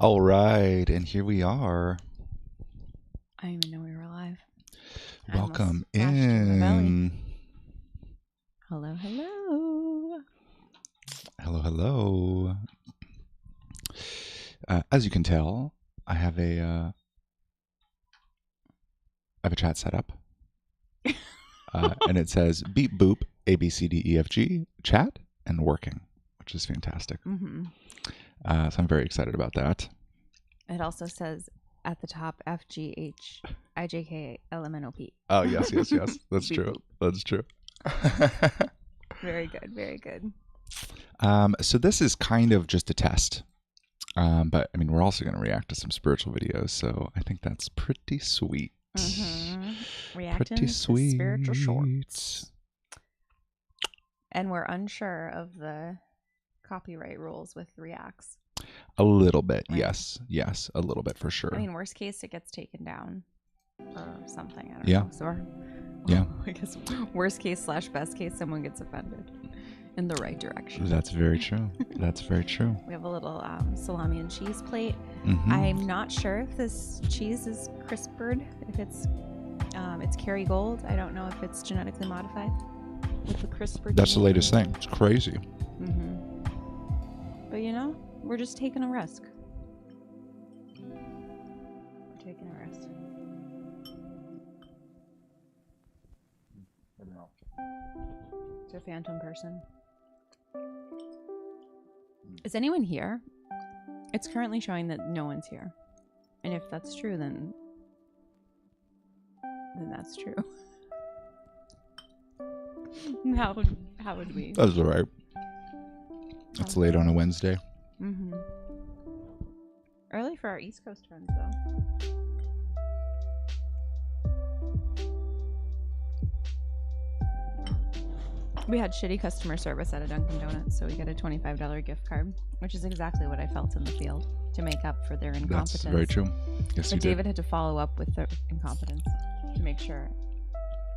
All right, and here we are. I didn't even know we were live. Welcome in. Hello, hello. Hello, hello. As you can tell, I have a chat set up, and it says beep boop ABCDEFG chat and working, which is fantastic. Mm-hmm. So I'm very excited about that. It also says at the top FGHIJKLMNOP. Oh yes. That's true. Boop. That's true. Very good. Very good. So this is kind of just a test. But I mean, we're also going to react to some spiritual videos, so I think that's pretty sweet. Mm-hmm. Reacting pretty to sweet. spiritual shorts. And we're unsure of the copyright rules with reacts. A little bit, right? Yes, a little bit for sure. I mean, worst case, it gets taken down or something. I don't know. So I guess worst case / best case, someone gets offended in the right direction. That's very true. That's very true. We have a little salami and cheese plate. Mm-hmm. I'm not sure if this cheese is crispered, if it's Kerrygold. I don't know if it's genetically modified with the crisper. That's the latest thing. It's crazy. Mm-hmm. But you know, we're just taking a risk. We're taking a risk. It's a phantom person. Is anyone here? It's currently showing that no one's here. And if that's true, then that's true. How would we? That's all right. It's late on a Wednesday. Mm-hmm. Early for our East Coast friends, though. We had shitty customer service at a Dunkin' Donuts, so we got a $25 gift card, which is exactly what I felt in the field to make up for their incompetence. That's very true. Yes, but David had to follow up with their incompetence to make sure.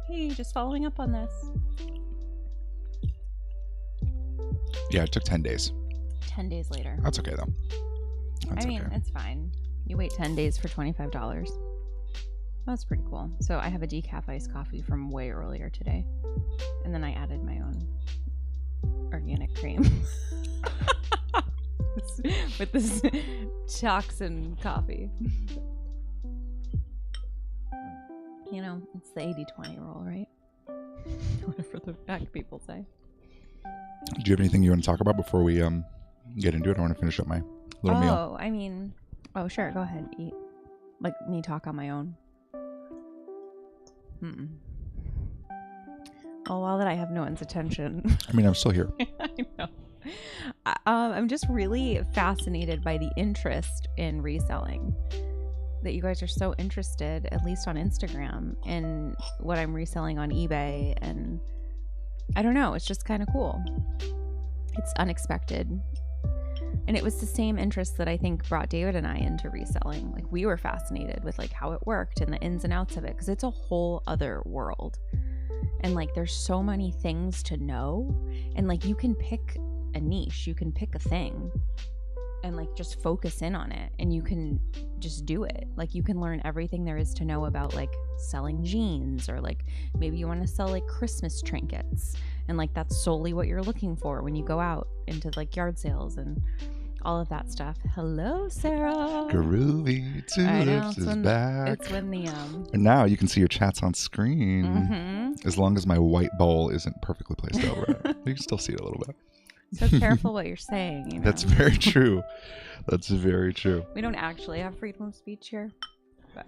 Hey, just following up on this. Yeah, it took 10 days. 10 days later. That's okay, though. I mean, it's fine. You wait 10 days for $25. That's pretty cool. So I have a decaf iced coffee from way earlier today. And then I added my own organic cream. with this toxin coffee. You know, it's the 80-20 rule, right? Whatever the heck people say. Do you have anything you want to talk about before we get into it? I want to finish up my little meal. I mean, sure, go ahead, eat. Like me talk on my own. Mm-mm. Oh, well, that I have no one's attention. I mean, I'm still here. I know. I'm just really fascinated by the interest in reselling. That you guys are so interested, at least on Instagram, in what I'm reselling on eBay. And I don't know, it's just kind of cool. It's unexpected. And it was the same interest that I think brought David and I into reselling. Like, we were fascinated with like how it worked and the ins and outs of it, because it's a whole other world. And like, there's so many things to know. And like, you can pick a niche, you can pick a thing and like just focus in on it, and you can just do it. Like, you can learn everything there is to know about like selling jeans, or like maybe you want to sell like Christmas trinkets, and like that's solely what you're looking for when you go out into like yard sales and all of that stuff. Hello, Sarah. Groovy Tulips is back. It's when the And now you can see your chats on screen. Mm-hmm. As long as my white bowl isn't perfectly placed over it. You can still see it a little bit. So careful what you're saying. You know? That's very true. That's very true. We don't actually have freedom of speech here. But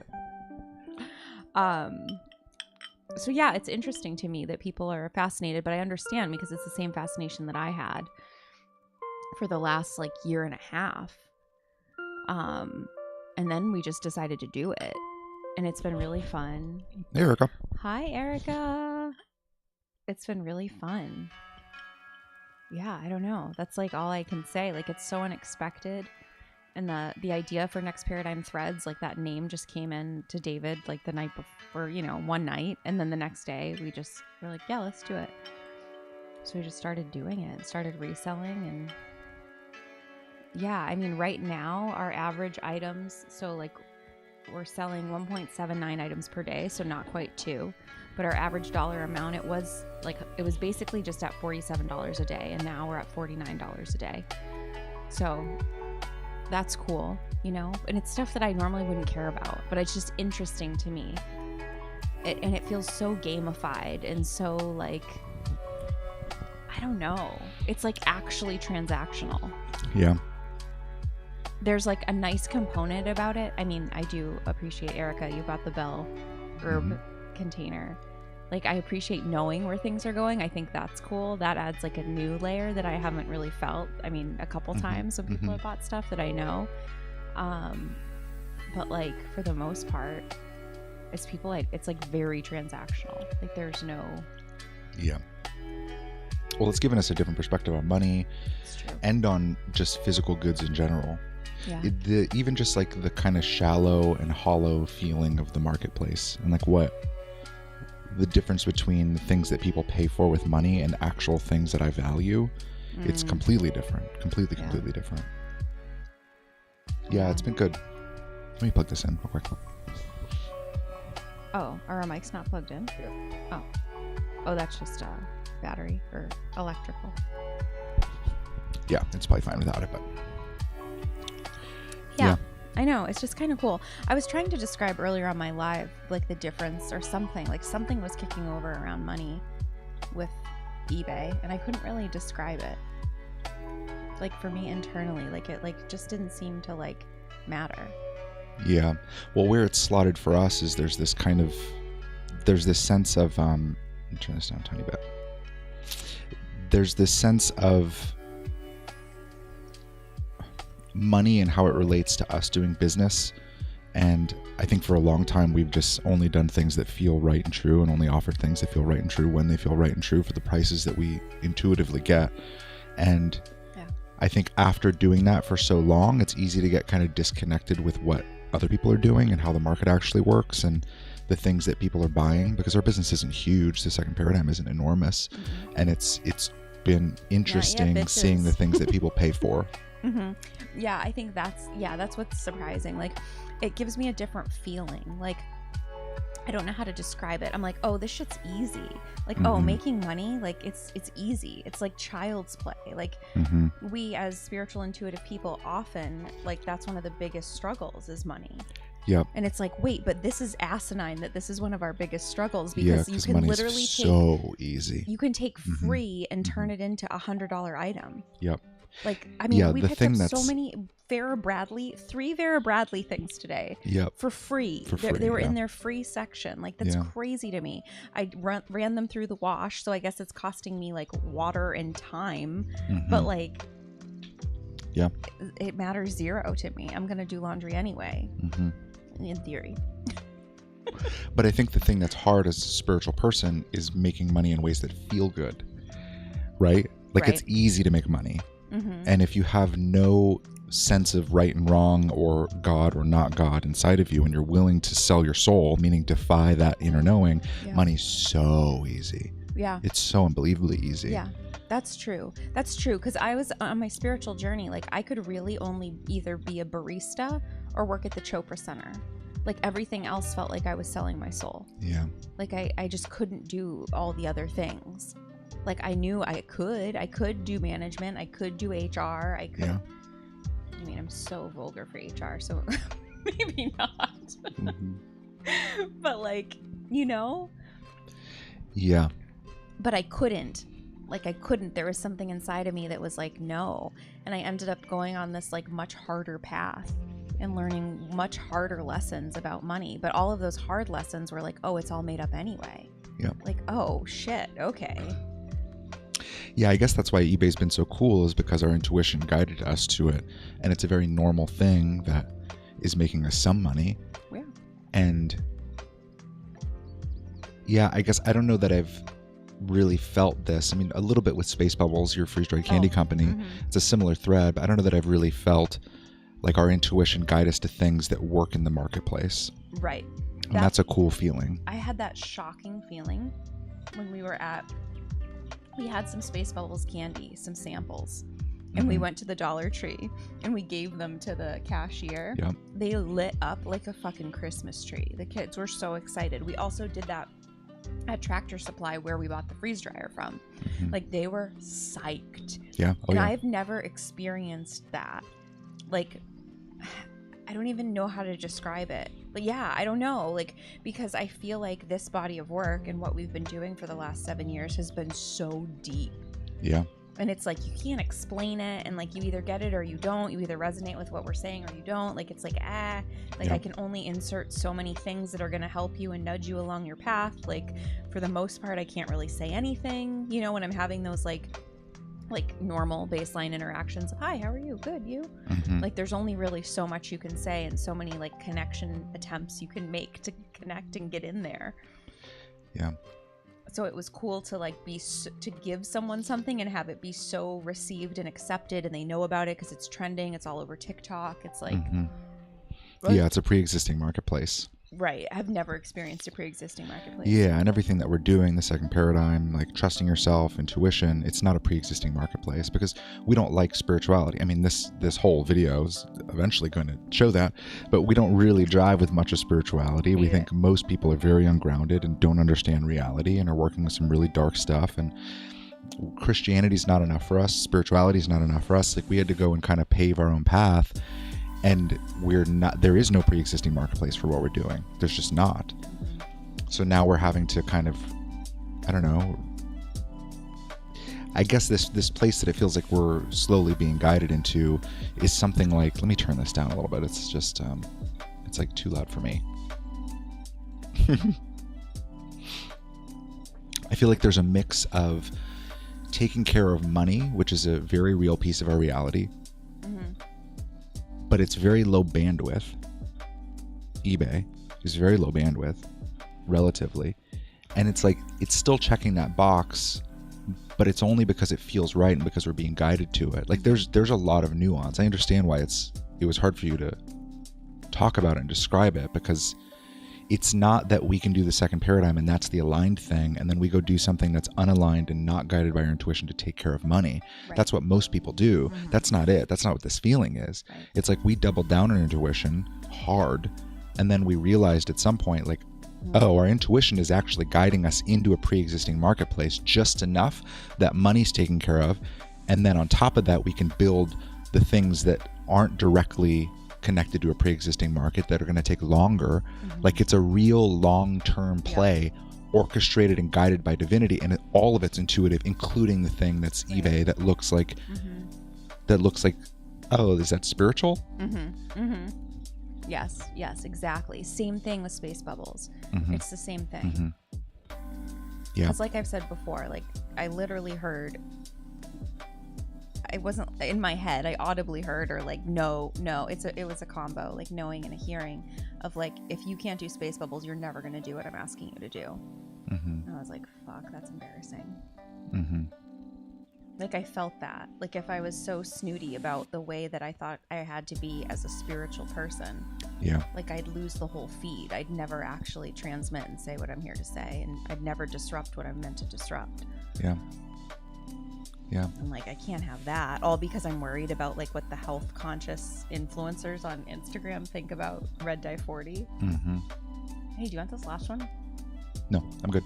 so yeah, it's interesting to me that people are fascinated, but I understand, because it's the same fascination that I had for the last like year and a half. And then we just decided to do it, and it's been really fun. Hey, Erica. Hi, Erica. It's been really fun. Yeah, I don't know. That's like all I can say. Like, it's so unexpected. And the idea for Next Paradigm Threads, like that name just came in to David like the night before, you know, one night. And then the next day we're like, yeah, let's do it. So we just started doing it, started reselling, and Yeah, I mean, right now our average items, so like we're selling 1.79 items per day, so not quite 2, but our average dollar amount, it was basically just at $47 a day, and now we're at $49 a day. So that's cool, you know, and it's stuff that I normally wouldn't care about, but it's just interesting to me. And it feels so gamified and so like, I don't know, it's like actually transactional. Yeah. There's like a nice component about it. I mean, I do appreciate, Erica, you got the Bell herb container. Like, I appreciate knowing where things are going. I think that's cool. That adds like a new layer that I haven't really felt. I mean, a couple times when people have bought stuff that I know. But like for the most part, it's people like, it's like very transactional. Like there's no. Yeah. Well, it's given us a different perspective on money and on just physical goods in general. Yeah. Even just like the kind of shallow and hollow feeling of the marketplace, and like what the difference between the things that people pay for with money and actual things that I value, it's completely different. Completely different. Yeah, it's been good. Let me plug this in real quick. Oh, are our mics not plugged in? Yeah. Oh, that's just battery or electrical. Yeah, it's probably fine without it, but yeah. I know, it's just kind of cool. I was trying to describe earlier on my live like the difference or something, like something was kicking over around money with eBay, and I couldn't really describe it. Like for me internally, like it like just didn't seem to like matter. Yeah. Well, where it's slotted for us is there's this sense of let me turn this down a tiny bit. There's this sense of money and how it relates to us doing business. And I think for a long time, we've just only done things that feel right and true, and only offered things that feel right and true when they feel right and true for the prices that we intuitively get. And I think after doing that for so long, it's easy to get kind of disconnected with what other people are doing and how the market actually works and the things that people are buying, because our business isn't huge. The second paradigm isn't enormous. And it's been interesting seeing the things that people pay for. Yeah, I think that's what's surprising. Like, it gives me a different feeling. Like, I don't know how to describe it. I'm like, oh, this shit's easy. Like, oh, making money, like it's easy. It's like child's play. Like we as spiritual intuitive people often, like, that's one of the biggest struggles is money. Yep. And it's like, wait, but this is asinine that this is one of our biggest struggles, because you can literally take so easy. You can take free and turn it into $100 item. Yep. Like, I mean, we picked up so many three Vera Bradley things today. Yep. For free. They were in their free section. Like, that's crazy to me. I ran them through the wash, so I guess it's costing me like water and time. But like, it matters zero to me. I'm gonna do laundry anyway. In theory. But I think the thing that's hard as a spiritual person is making money in ways that feel good, right? Like, it's easy to make money. And if you have no sense of right and wrong or God or not God inside of you, and you're willing to sell your soul, meaning defy that inner knowing, money's so easy. Yeah. It's so unbelievably easy. Yeah. That's true. That's true. Because I was on my spiritual journey, like, I could really only either be a barista or work at the Chopra Center. Like, everything else felt like I was selling my soul. Yeah. Like, I just couldn't do all the other things. Like, I knew I could do management. I could do HR. I could. I mean, I'm so vulgar for HR, so maybe not. But like, you know? Yeah. But I couldn't. Like, I couldn't. There was something inside of me that was like, no. And I ended up going on this like much harder path and learning much harder lessons about money. But all of those hard lessons were like, oh, it's all made up anyway. Yeah. Like, oh shit. Okay. Yeah, I guess that's why eBay's been so cool, is because our intuition guided us to it. And it's a very normal thing that is making us some money. Yeah. And yeah, I guess I don't know that I've really felt this. I mean, a little bit with Space Bubbles, your freeze-dried candy company. It's a similar thread, but I don't know that I've really felt like our intuition guide us to things that work in the marketplace. Right. And that's a cool feeling. I had that shocking feeling when we had some Space Bubbles candy, some samples. and we went to the Dollar Tree and we gave them to the cashier. Yep. They lit up like a fucking Christmas tree. The kids were so excited. We also did that at Tractor Supply where we bought the freeze dryer from. Like they were psyched. Yeah. And I've never experienced that. Like, I don't even know how to describe it. But yeah, I don't know. Like, because I feel like this body of work and what we've been doing for the last 7 years has been so deep. Yeah. And it's like, you can't explain it. And like, you either get it or you don't. You either resonate with what we're saying or you don't. Like, it's like, I can only insert so many things that are going to help you and nudge you along your path. Like, for the most part, I can't really say anything, you know, when I'm having those like normal baseline interactions of, hi, how are you? Good, you? Like, there's only really so much you can say and so many like connection attempts you can make to connect and get in there. Yeah. So it was cool to like to give someone something and have it be so received and accepted, and they know about it because it's trending. It's all over TikTok. It's like, yeah, it's a pre-existing marketplace. Right. I've never experienced a pre-existing marketplace. Yeah, and everything that we're doing, the second paradigm, like trusting yourself, intuition, it's not a pre-existing marketplace because we don't like spirituality. I mean, this whole video is eventually going to show that, but we don't really drive with much of spirituality. We think most people are very ungrounded and don't understand reality and are working with some really dark stuff, and Christianity's not enough for us. Spirituality's not enough for us. Like, we had to go and kind of pave our own path. And there is no pre-existing marketplace for what we're doing. There's just not. So now we're having to kind of, I don't know, I guess this place that it feels like we're slowly being guided into is something like, let me turn this down a little bit. It's just, it's like too loud for me. I feel like there's a mix of taking care of money, which is a very real piece of our reality. But it's very low bandwidth. eBay is very low bandwidth, relatively. And it's like, it's still checking that box, but it's only because it feels right and because we're being guided to it. Like, there's a lot of nuance. I understand why it was hard for you to talk about it and describe it, because it's not that we can do the second paradigm and that's the aligned thing, and then we go do something that's unaligned and not guided by our intuition to take care of money. Right. That's what most people do. That's not it. That's not what this feeling is. Right. It's like we doubled down on intuition hard, and then we realized at some point, like, oh, our intuition is actually guiding us into a pre-existing marketplace just enough that money's taken care of, and then on top of that we can build the things that aren't directly connected to a pre-existing market that are going to take longer. Like, it's a real long-term play, orchestrated and guided by divinity, and all of it's intuitive, including the thing that's eBay that looks like oh, is that spiritual? Yes, exactly. Same thing with space bubbles. It's the same thing. Yeah, it's like I've said before, like, I literally heard, it wasn't in my head, I audibly heard, or like, no, it was a combo, like knowing and a hearing of like, if you can't do space bubbles, you're never going to do what I'm asking you to do. And I was like, fuck, that's embarrassing. Like, I felt that, like, if I was so snooty about the way that I thought I had to be as a spiritual person, like, I'd lose the whole feed. I'd never actually transmit and say what I'm here to say, and I'd never disrupt what I'm meant to disrupt. I'm like, I can't have that, all because I'm worried about like what the health conscious influencers on Instagram think about Red Dye 40. Hey, do you want this last one? No, I'm good.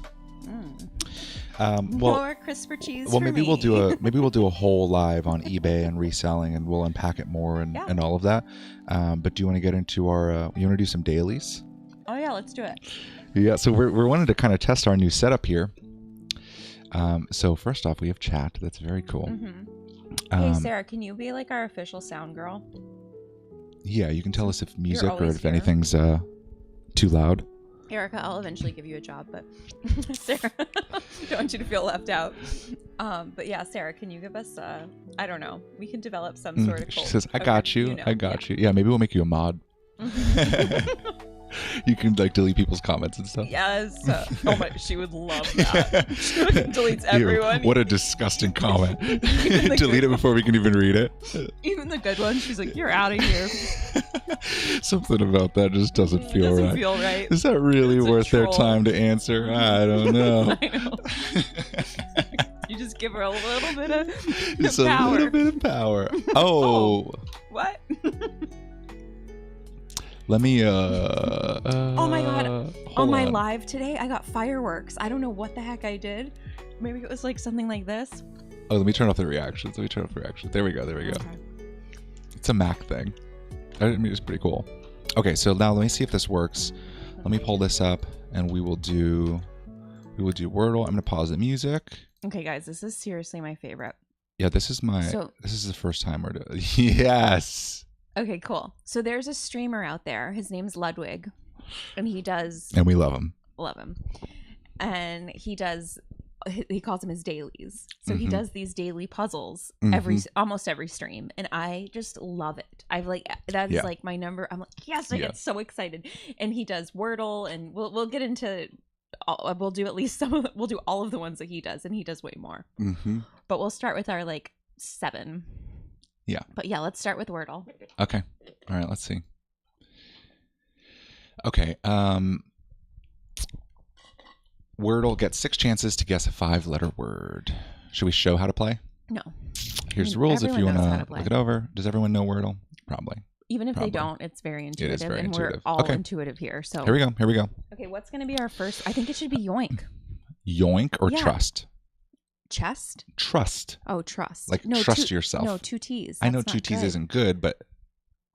More CRISPR cheese. Well, maybe we'll do a whole live on eBay and reselling, and we'll unpack it more and all of that. But do you want to get into our? You want to do some dailies? Oh yeah, let's do it. Yeah, so we're wanting to kind of test our new setup here. So first off, we have chat. That's very cool. Hey Sarah, can you be like our official sound girl? Yeah, you can tell us if music or if here. Anything's too loud. Erica, I'll eventually give you a job, but Sarah, I don't want you to feel left out. But yeah, Sarah, can you give us, I don't know, we can develop some sort of She says, I got you. I got you. Yeah, maybe we'll make you a mod. You can like delete people's comments and stuff. Yes. Oh my, she would love that. She deletes everyone. Ew, what a disgusting comment. Delete it before we can even read it. Even the good ones, she's like, you're out of here. Something about that just doesn't feel right. Feel right. Is that really worth their time to answer? I don't know. I know. You You just give her a little bit of Just power. a little bit of power. Oh. What? Let me Oh my God. On hold my live today, I got fireworks. I don't know what the heck I did. Maybe it was like something like this. Oh, let me turn off the reactions. There we go. Okay. It's a Mac thing. I mean, it's pretty cool. Okay, so now let me see if this works. Let me pull this up, and we will do Wordle. I'm gonna pause the music. Okay, guys, this is seriously my favorite. Yeah, this is the first time we're doing. Yes. Okay, cool. So there's a streamer out there. His name's Ludwig, and he does. And we love him. Love him. And he calls them his dailies. So he does these daily puzzles almost every stream, and I just love it. That is like my number. I'm like, yes, I get so excited. And he does Wordle, and we'll get into. We'll do at least we'll do all of the ones that he does, and he does way more. But we'll start with our 7. Yeah. But yeah, let's start with Wordle. Okay. All right. Let's see. Okay. Wordle gets 6 chances to guess a 5-letter word. Should we show how to play? No. Here's the rules if you want to to look it over. Does everyone know Wordle? Probably. Even if they don't, it's very intuitive. It is very We're intuitive. all intuitive here. So Here we go. Okay, what's going to be our first? I think it should be yoink. Yoink or trust? Chest? Trust. Oh, trust. Trust yourself. No, 2 T's. I know 2 T's isn't good, but...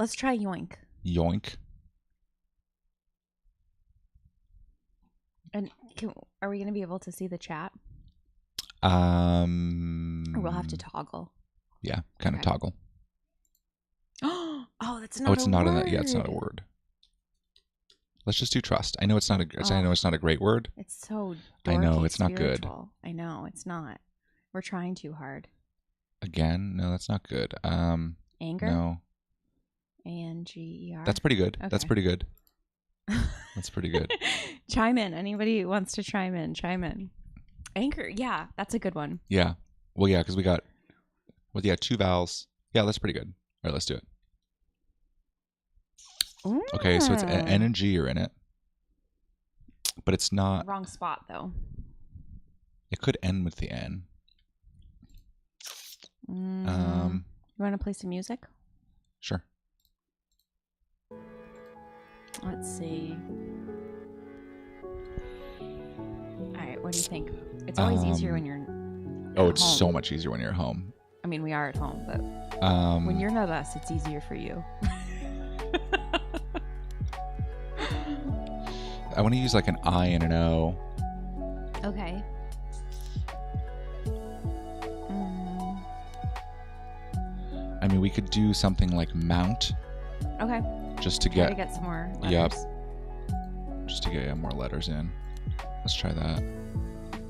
Let's try yoink. Yoink. And are we going to be able to see the chat? Or we'll have to toggle. Yeah, kind of toggle. Oh, that's not. It's not it's not a word. Let's just do trust. I know it's not a great word. It's so. I know it's not good. I know it's not. We're trying too hard. Again, no, that's not good. Anger. No. ANGER. That's pretty good. Okay. That's pretty good. That's pretty good. Chime in. Anybody who wants to chime in. Anchor. Yeah, that's a good one. Yeah. Well, yeah, because we got 2 vowels. Yeah, that's pretty good. All right, let's do it. Ooh. Okay, so it's N and G are in it, but it's not. Wrong spot though. It could end with the N. You want to play some music? Sure. Let's see. All right, what do you think? It's always easier when you're it's home. so much easier when you're at home. I mean, we are at home, but when you're not us, it's easier for you. I want to use an I and an O. Okay. I mean, we could do something like mount. Okay. Just to get some more letters. Yep. Just to get more letters in. Let's try that.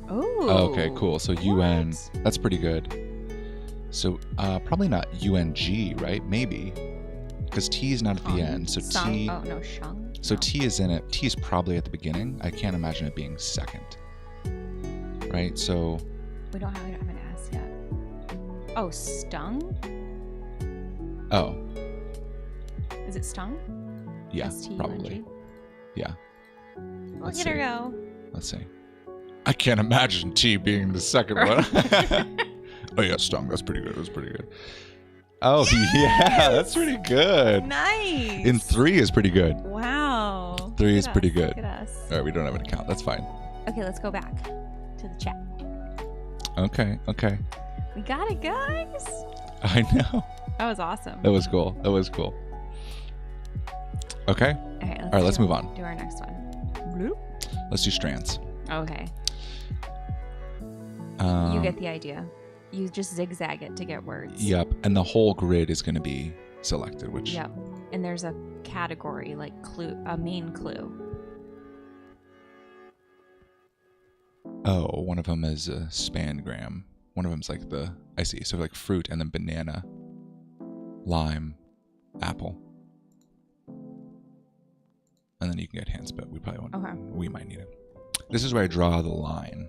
Oh. Okay, cool. So UN, that's pretty good. So probably not UNG, right? Maybe. Because T is not at the end. So T. Oh, no, shung. So T is in it. T is probably at the beginning. I can't imagine it being second. Right? So. We don't have an S yet. Oh, stung? Oh. Is it stung? Yeah, S-T-U-N-G? probably. Yeah. Look at her go. Let's see. I can't imagine T being the second one. Oh yeah, stung. That's pretty good. Oh yes! Yeah, that's pretty good. Nice. In 3 is pretty good. Wow. 3 is pretty good. Look at us. All right, we don't have an account. That's fine. Okay, let's go back to the chat. Okay. We got it, guys. I know. That was awesome. That was cool. Okay. All right, let's move on. Do our next one. Bloop. Let's do strands. Okay. You get the idea. You just zigzag it to get words. Yep. And the whole grid is going to be selected, which. Yep. And there's a category, clue, a main clue. Oh, one of them is a spangram. One of them's I see. So fruit and then banana, lime, apple. And then you can get hints, but we probably won't. Okay. We might need it. This is where I draw the line.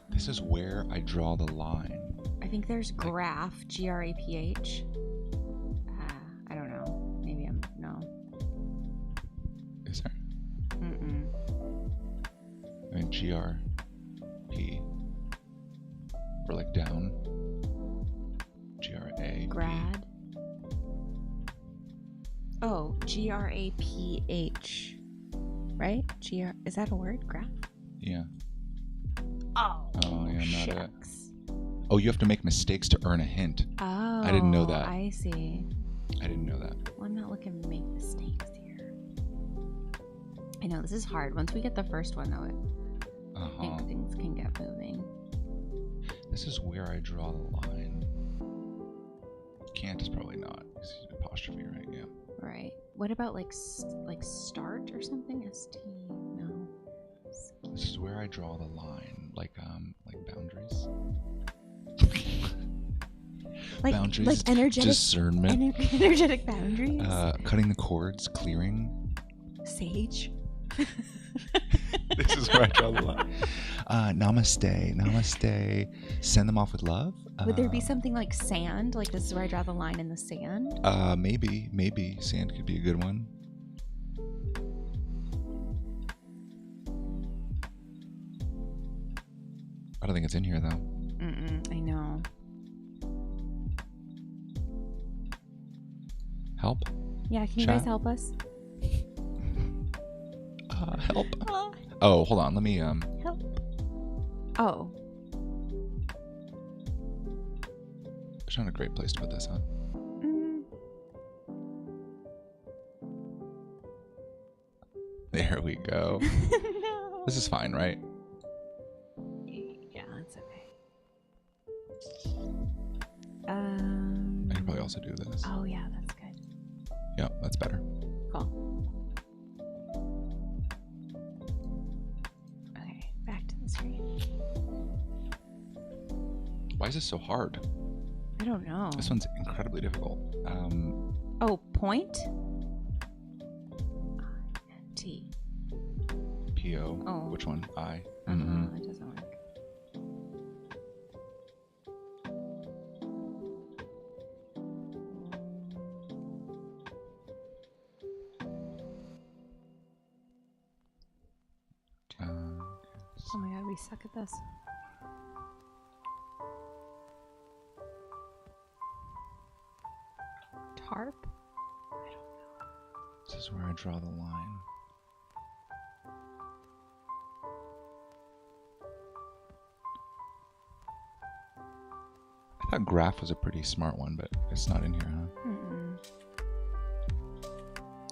This is where I draw the line. I think there's graph, Graph. I don't know. G-R-P. Or like down. G-R-A. Grad. Oh, G-R-A-P-H. Right? Is that a word? Graph? Yeah. Oh, yeah, not it. shucks. Oh, you have to make mistakes to earn a hint. Oh, I didn't know that. I see. I didn't know that. Well, I'm not looking to make mistakes here. I know, this is hard. Once we get the first one, though, I think things can get moving. This is where I draw the line. Can't is probably not. It's apostrophe, right? Yeah. Right. What about like start or something? S-T? No. This is where I draw the line, like boundaries. Boundaries, like energetic discernment, energetic boundaries. Cutting the cords, clearing. Sage. This is where I draw the line. Namaste. Send them off with love. Would there be something like sand? Like this is where I draw the line in the sand? Maybe sand could be a good one. I don't think it's in here though. I know. Help? Yeah, can you guys help us? Help. Oh, hold on. Let me help. Oh. There's not a great place to put this, huh? There we go. No. This is fine, right? Yeah, that's okay. I could probably also do this. Oh yeah, that's good. Yeah, that's better. Cool. Okay, back to the screen. Why is this so hard? I don't know. This one's incredibly difficult. Oh, point? T. P-O. Oh. Which one? I. It doesn't work. Oh my god, we suck at this. Tarp? I don't know. This is where I draw the line. I thought graph was a pretty smart one, but it's not in here, huh?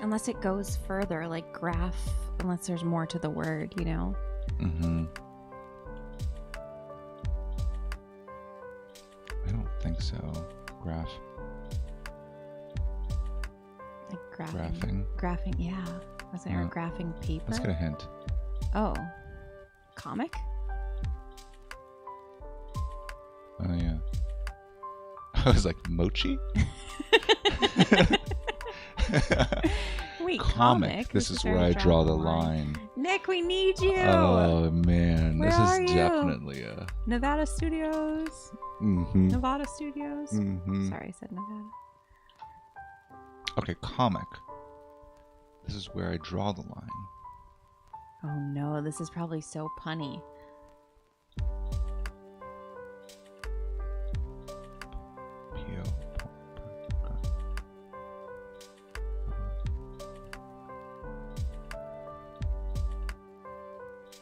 Unless it goes further, like graph, unless there's more to the word, you know? I don't think so. Graph. Like Graphing. Graphing, yeah. Wasn't there a graphing paper? Let's get a hint. Oh. Comic? Oh, yeah. I was like, mochi? Wait, comic. This is where I draw the line. Nick, we need you. Oh, man. Where this are is you? definitely a... Nevada Studios. Nevada Studios. Sorry, I said Nevada. Okay, comic. This is where I draw the line. Oh no, this is probably so punny.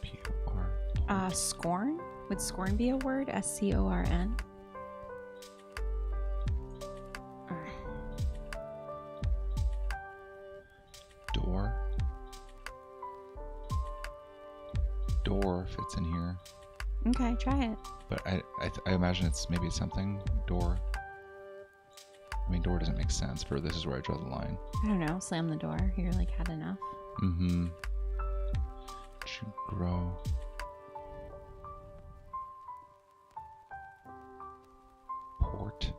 P-O-R. Scorn? Would scorn be a word? S-C-O-R-N? Door. Door fits in here. Okay, try it. But I imagine it's maybe something. Door. I mean, door doesn't make sense for this is where I draw the line. I don't know. Slam the door. You're like, had enough. Should grow. Port.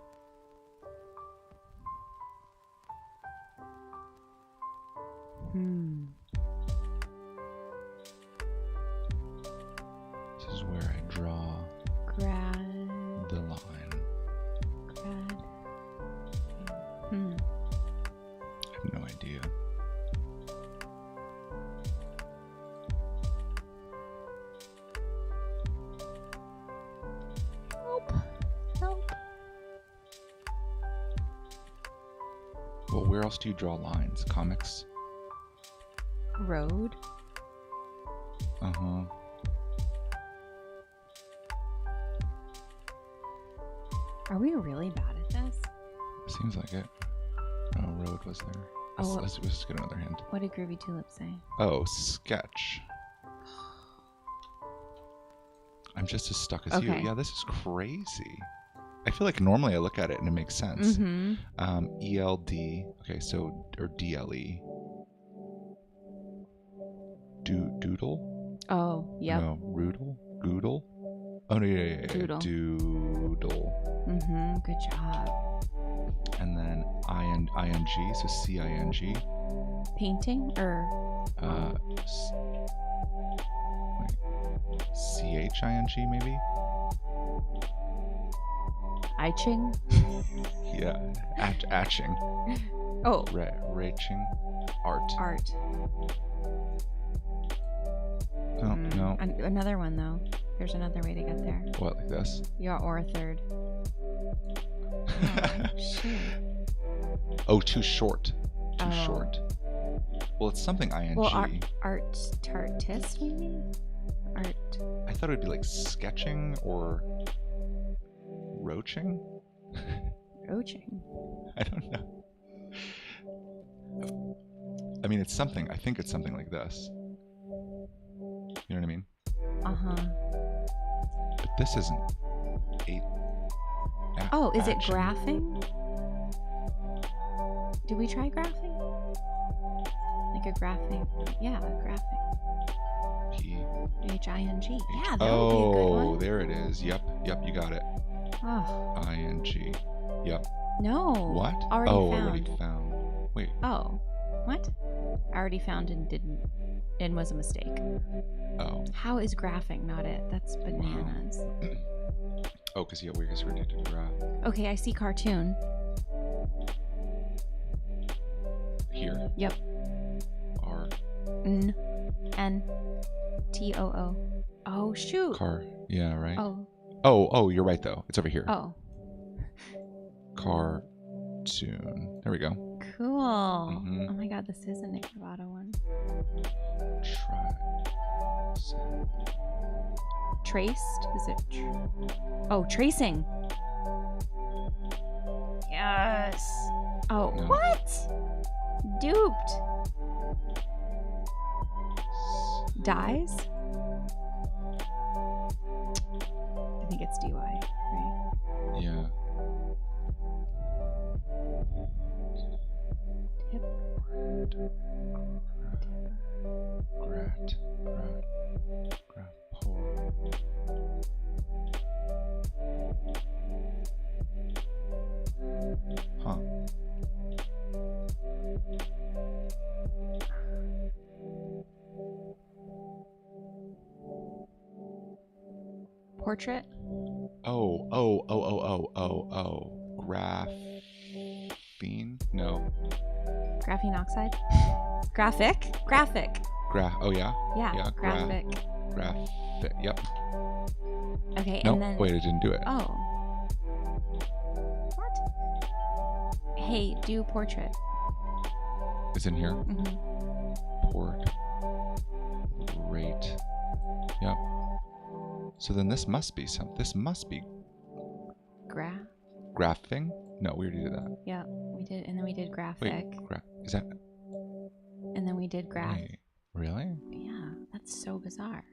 This is where I draw the line. I have no idea. Where else do you draw lines? Comics? Road. Uh-huh. Are we really bad at this? Seems like it. Oh, road was there. Let's just get another hint. What did Groovy Tulip say? Oh, sketch. I'm just as stuck as you. Okay. Yeah, this is crazy. I feel like normally I look at it and it makes sense. Mm-hmm. ELD. Okay, so, or DLE. Doodle? Oh, yep. No, Roodle? Goodle? Oh, no, yeah. Doodle. Doodle. Mm-hmm. Good job. And then ING, so CING. Painting or? Wait. CHING maybe? Iching? Yeah. Atching. Oh. Raching. Art. Art. Oh, no. Another one, though. There's another way to get there. What, like this? Yeah, or a third. Oh, shit. Oh, too short. Too Oh. short. Well, it's something ING. Well, artist, maybe? Art. I thought it would be like sketching or roaching. Roaching. I don't know. I mean, it's something. I think it's something like this. You know what I mean? Uh-huh. But this isn't Oh, is it action. graphing? Did we try graphing? Like a graphing? Yeah, graphing. P. HING. Yeah, that would be a good Oh, one. there it is. Yep, you got it. Oh, ING. Yep. no. What? Already oh, found. already found. Wait. Oh, what? Already found and didn't, and was a mistake. Oh. How is graphing not it? That's bananas. Oh, because yeah, we guess we did a graph. Okay, I see cartoon. Here. Yep. R. N-N-T-O-O. Oh, shoot. Car. Yeah, right? Oh. Oh, you're right, though. It's over here. Oh. Cartoon. There we go. Cool. Mhm. Oh my god, this is a Nick Novato one. Try. Traced? Is it? Oh, tracing. Yes. Oh, No. what? Duped. Dies? I think it's DY, right? Yeah. Tip. Grat. Huh. Portrait? Oh. Graphene? No. Graphene oxide? Graphic? Graphic. Oh, yeah? Yeah, Yeah, graphic. Graphic. Yep. Okay, No, and then... wait, I didn't do it. Oh. What? Hey, do portrait. It's in here. Mm-hmm. Portrait. Yep. So then this must be graphing? No, we already did that. Yeah, we did, and then we did graphic, Wait, is that? and then we did graph. Wait, really? Yeah, that's so bizarre.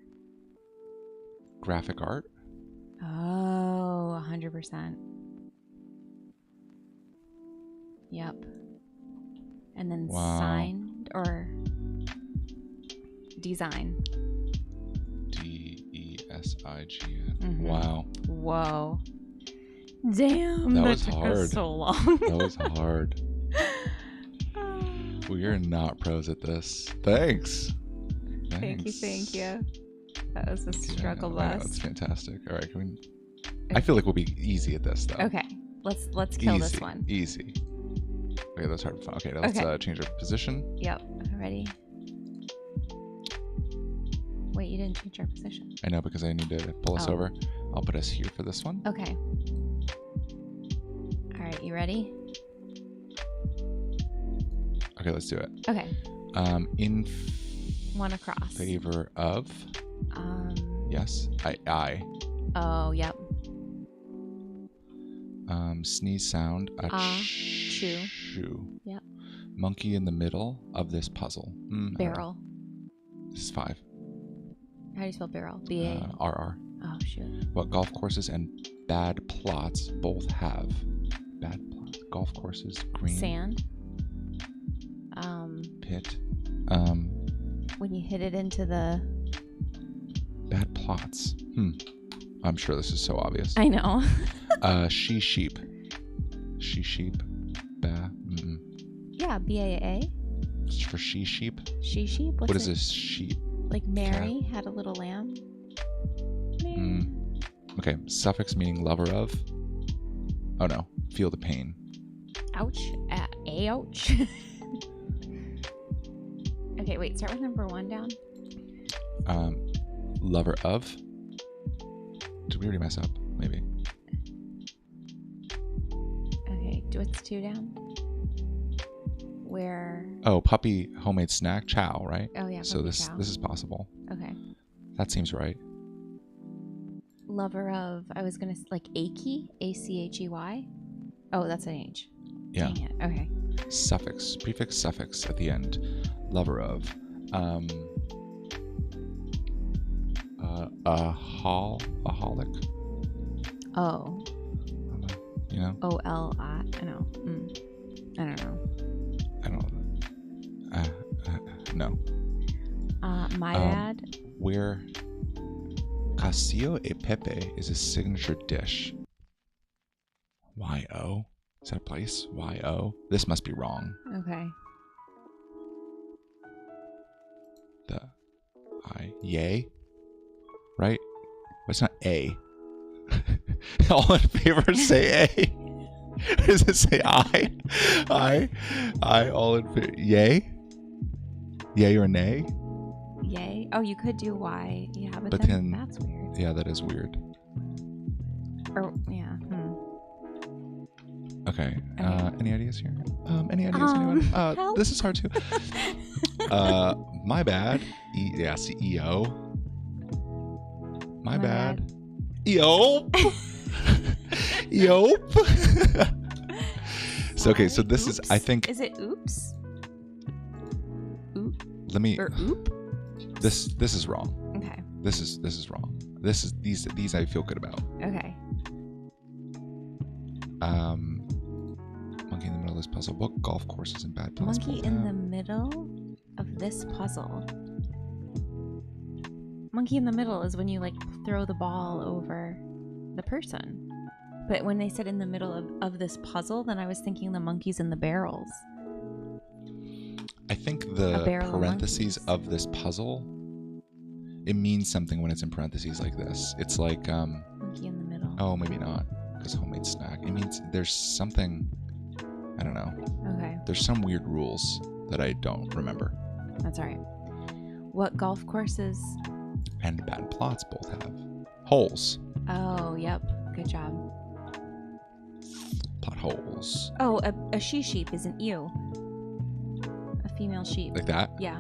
Graphic art? Oh, 100%. Yep. And then Wow. signed or design. DESIGN. Mhm. Wow, Whoa. Damn, That that was took us hard. so long. that was hard. We are not pros at this. Thanks. Thank you. That was a struggle I know, bus. it's fantastic. All right, I feel like we'll be easy at this though. Okay, let's kill this Easy, one. Easy. Okay, that's hard to find. Okay, now let's Okay. change our position. Yep. Ready? Wait, you didn't change our position. I know because I need to pull us Oh. over. I'll put us here for this one. Okay. All right, you ready? Okay, let's do it. Okay. In One across. favor of. Yes. I. Oh, yep. Sneeze sound. Chew. Chew. Yep. Monkey in the middle of this puzzle. Barrel. This is 5. How do you spell barrel? B-A? RR. Oh, shoot. What golf courses and bad plots both have? Bad plots. Golf courses. Green. Sand. Pit. When you hit it into the... Bad plots. I'm sure this is so obvious. I know. She sheep. She sheep. Yeah, B-A-A. It's for she sheep. She sheep? What is this sheep? Like Mary had a little lamb? Mary. Okay, suffix meaning lover of. Oh no, feel the pain. Ouch. Ouch. Okay, wait, start with number 1 down. Lover of. Did we already mess up? Maybe. Okay, what's 2 down? Where? Oh, puppy homemade snack chow, right? Oh yeah. So this chow. this is possible. Okay. That seems right. Lover of. I was gonna like achy. A-C-H-E-Y. Oh, that's an H. Yeah. Dang it. Okay. Suffix, prefix, suffix at the end. Lover of. Aholic. Oh. You know? O-L-I. I know. I don't know. I don't know. No. My bad. Where Casillo e Pepe is a signature dish. Y-O? Is that a place? Y-O? This must be wrong. Okay. The I. Yay? Right? But it's not A. All in favor say A. Does it say I? I, all in favor. Yay? Yay or nay? Yay. Oh, you could do Y. Yeah, but But then then- that's weird. Yeah, that is weird. Or, yeah. Okay. Okay. Any ideas here? Any ideas, anyone? Help. This is hard too. My bad. CEO. My bad. Eop. Eop. So, okay, so this is, I think, Is it oops? Oop? let me, Or oop? this is wrong. Okay. This is wrong. These I feel good about. Okay. Monkey in the middle of this puzzle. What golf courses and bad plots? Monkey in the middle of this puzzle. Monkey in the middle is when you like throw the ball over the person. But when they said in the middle of this puzzle, then I was thinking the monkeys in the barrels. I think A the barrel of parentheses monkeys. of this puzzle, it means something when it's in parentheses like this. It's like, Monkey in the middle. oh, maybe not, because homemade snack. It means there's something, I don't know. Okay, There's some weird rules that I don't remember. that's all right. What golf courses? And bad plots both have holes. Oh, yep. Good job. Plot holes. Oh, a she-sheep is an ewe. A female sheep. Like that? Yeah.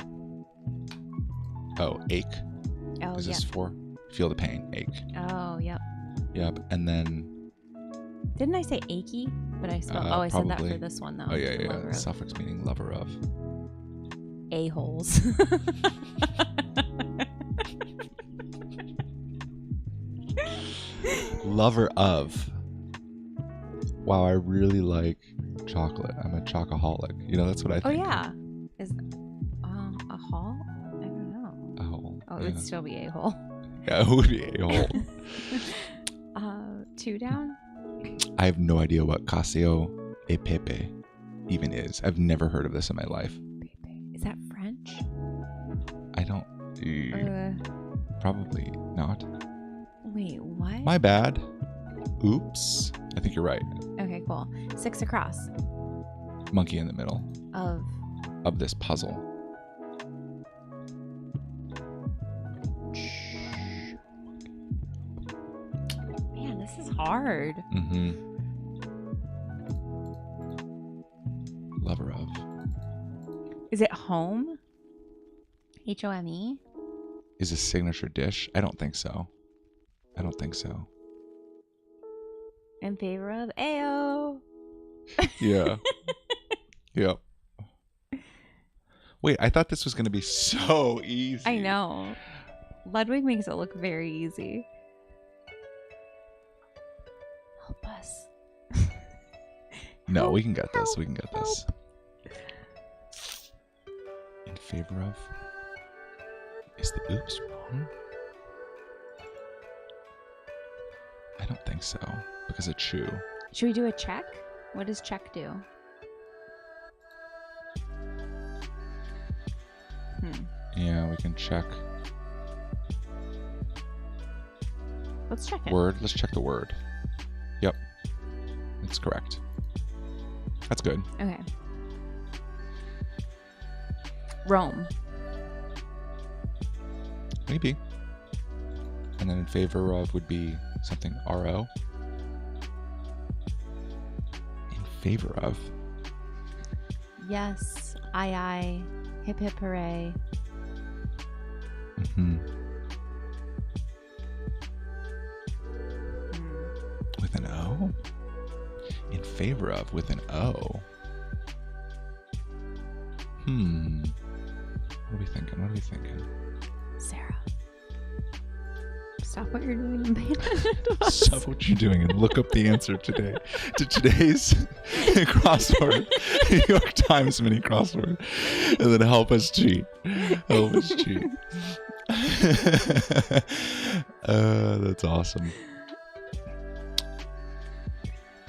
Oh, ache. Oh, Is yeah. this for? Feel the pain. Ache. Oh, yep. Yep. And then, Didn't I say achy? But I spelled. I said that probably. for this one though. oh, yeah. Lover of. Suffix meaning lover of. A-holes. Lover of. Wow, I really like chocolate. I'm a chocoholic. You know, that's what I Oh think. yeah. Is a hall? I don't know. A hole. Oh, it yeah. would still be a hole. Yeah, it would be a hole. 2 down. I have no idea what Casillo e Pepe even is. I've never heard of this in my life. Is that French? I don't. Probably not. Wait, what? My bad. Oops. I think you're right. Okay, cool. 6 across Monkey in the middle of this puzzle. Man, this is hard. Lover of. Is it home? HOME? Is a signature dish? I don't think so. In favor of AO. Yeah. Yep. Wait, I thought this was going to be so easy. I know. Ludwig makes it look very easy. Help us. No, we can get this. We can get this. In favor of? Is the oops wrong? I don't think so. Because of chew. Should we do a check? What does check do? Yeah, we can check. Let's check it. Word. Let's check the word. Yep. It's correct. That's good. Okay. Rome. Maybe. And then in favor of would be something RO. In favor of. Yes. Aye. Hip hip hooray. With an O? In favor of with an O. What are we thinking? Sarah. Stop what you're doing and pay attention to us. Stop what you're doing and look up the answer to today's crossword. New York Times mini crossword. And then help us cheat. That's awesome.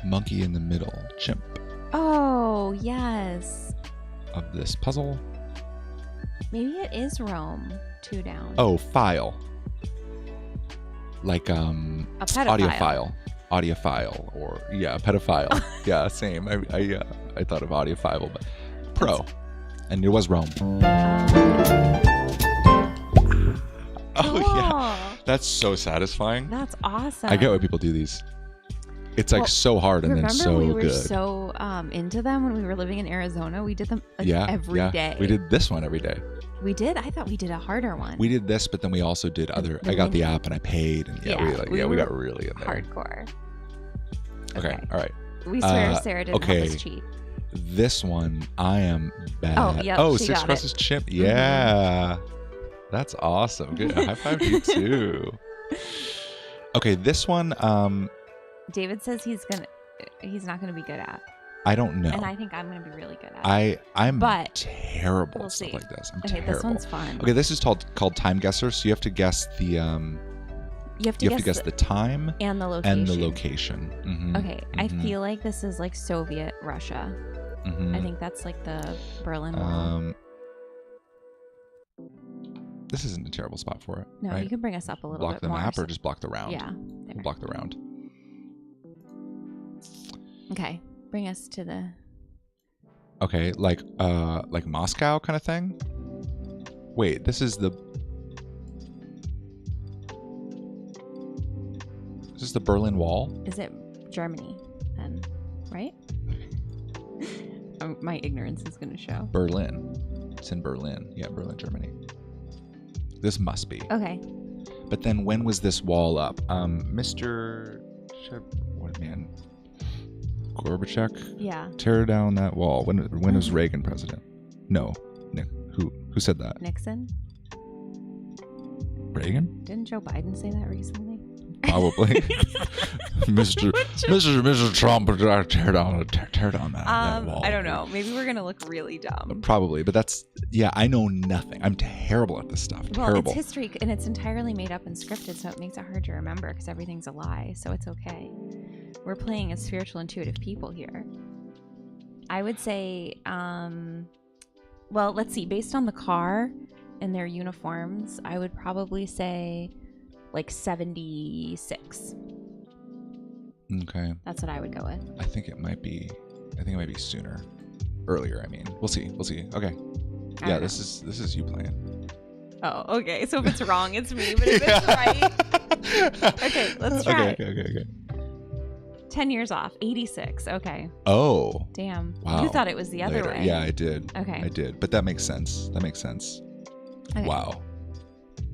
Monkey in the middle. Chimp. Oh, yes. Of this puzzle. Maybe it is Rome. 2 down. Oh, file. Like a pedophile. Audiophile or a pedophile. Yeah, same. I thought of audiophile, but pro. And it was Rome. Oh yeah. That's so satisfying. That's awesome. I get why people do these. It's like so hard and then so good. Remember we were so into them when we were living in Arizona? We did them every day. We did this one every day. We did? I thought we did a harder one. We did this, but then we also did other. I got the app and I paid, and we got really in there. Hardcore. Okay. All right. We swear Sarah didn't help us cheat. This one, I am bad. Oh, yeah. Oh, Six Crosses Chimp. Yeah. That's awesome. Good. High five to you too. Okay, this one. David says he's not gonna be good at. I don't know. And I think I'm going to be really good at it. I'm terrible at stuff like this. I'm terrible. This one's fun. Okay, this is called Time Guesser. So you have to guess the you have to guess the time and the location. Mm-hmm. Okay, I feel like this is like Soviet Russia. Mm-hmm. I think that's like the Berlin Wall. This isn't a terrible spot for it. No, right? You can bring us up a little bit bit more. Block the map or just block the round? Yeah. We'll block the round. Okay. Bring us to the... Okay, like Moscow kind of thing? Wait, this is the... Is this the Berlin Wall? Is it Germany then, right? My ignorance is going to show. Berlin. It's in Berlin. Yeah, Berlin, Germany. This must be. Okay. But then when was this wall up? Mr... What, man? Gorbachev? Yeah. Tear down that wall. When was Reagan president? No. Nick. Who said that? Nixon? Reagan? Didn't Joe Biden say that recently? Probably. Mr. Trump, tear down that wall. I don't know. Maybe we're gonna look really dumb. Probably, but I know nothing. I'm terrible at this stuff. Well, terrible. It's history and it's entirely made up and scripted, so it makes it hard to remember because everything's a lie. So it's okay. We're playing as spiritual, intuitive people here. I would say, well, let's see. Based on the car and their uniforms, I would probably say like 76. Okay. That's what I would go with. I think it might be sooner. Earlier, I mean. We'll see. Okay. Yeah, this is you playing. Oh, okay. So if it's wrong, it's me, but if it's right. Okay, let's try. Okay. 10 years off. 86. Okay. Oh. Damn. Wow. You thought it was the other Later. way. Yeah, I did. Okay. I did. But that makes sense. That makes sense. Okay. Wow.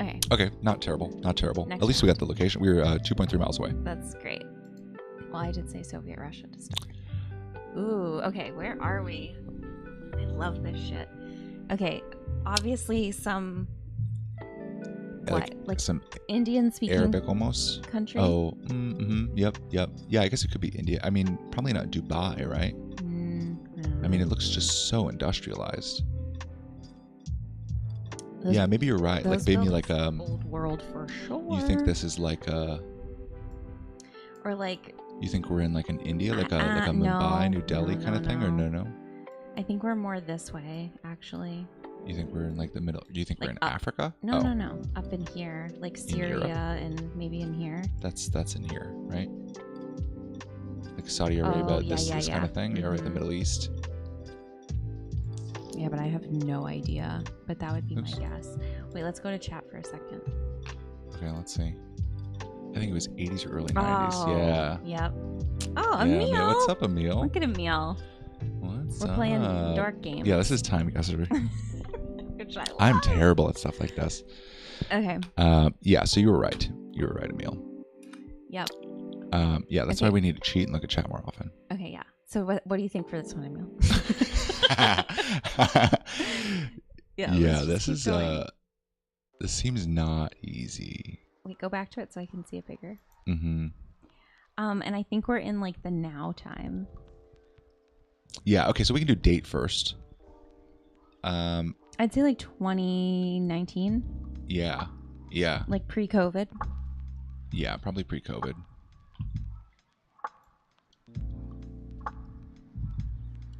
Okay. Okay. Not terrible. Not terrible. Next At least we got the location. We were 2.3 miles away. That's great. Well, I did say Soviet Russia to start. Ooh, okay. Where are we? I love this shit. Okay. Obviously, some... Like some Indian speaking Arabic almost country. Oh, yep. Yeah, I guess it could be India. I mean, probably not Dubai, right? I mean, it looks just so industrialized. Yeah, maybe you're right. Like maybe like old world for sure. You think this is like or like you think we're in like an India, like a Mumbai, New Delhi kind of thing, or no? I think we're more this way, actually. You think we're in like the middle? Do you think like we're in Africa? No. Up in here, like Syria and maybe in here. That's in here, right? Like Saudi Arabia, this kind of thing. You're right, the Middle East. Yeah, but I have no idea. But that would be my guess. Wait, let's go to chat for a second. Okay, let's see. I think it was 80s or early 90s. Oh, yeah. Yep. Oh, Emil. Emil, what's up, Emil? Look at Emil. We're playing dork games. Yeah, this is time yesterday. Which I love. I'm terrible at stuff like this. Okay. Yeah, so you were right. You were right, Emil. Yep. Yeah, that's why we need to cheat and look at chat more often. Okay, yeah. So what do you think for this one, Emil? Yeah, this is this seems not easy. Wait, go back to it so I can see it bigger. Mm-hmm. And I think we're in like the now time. Yeah, okay, so we can do date first. I'd say like 2019. Yeah. Like pre-COVID. Yeah, probably pre-COVID.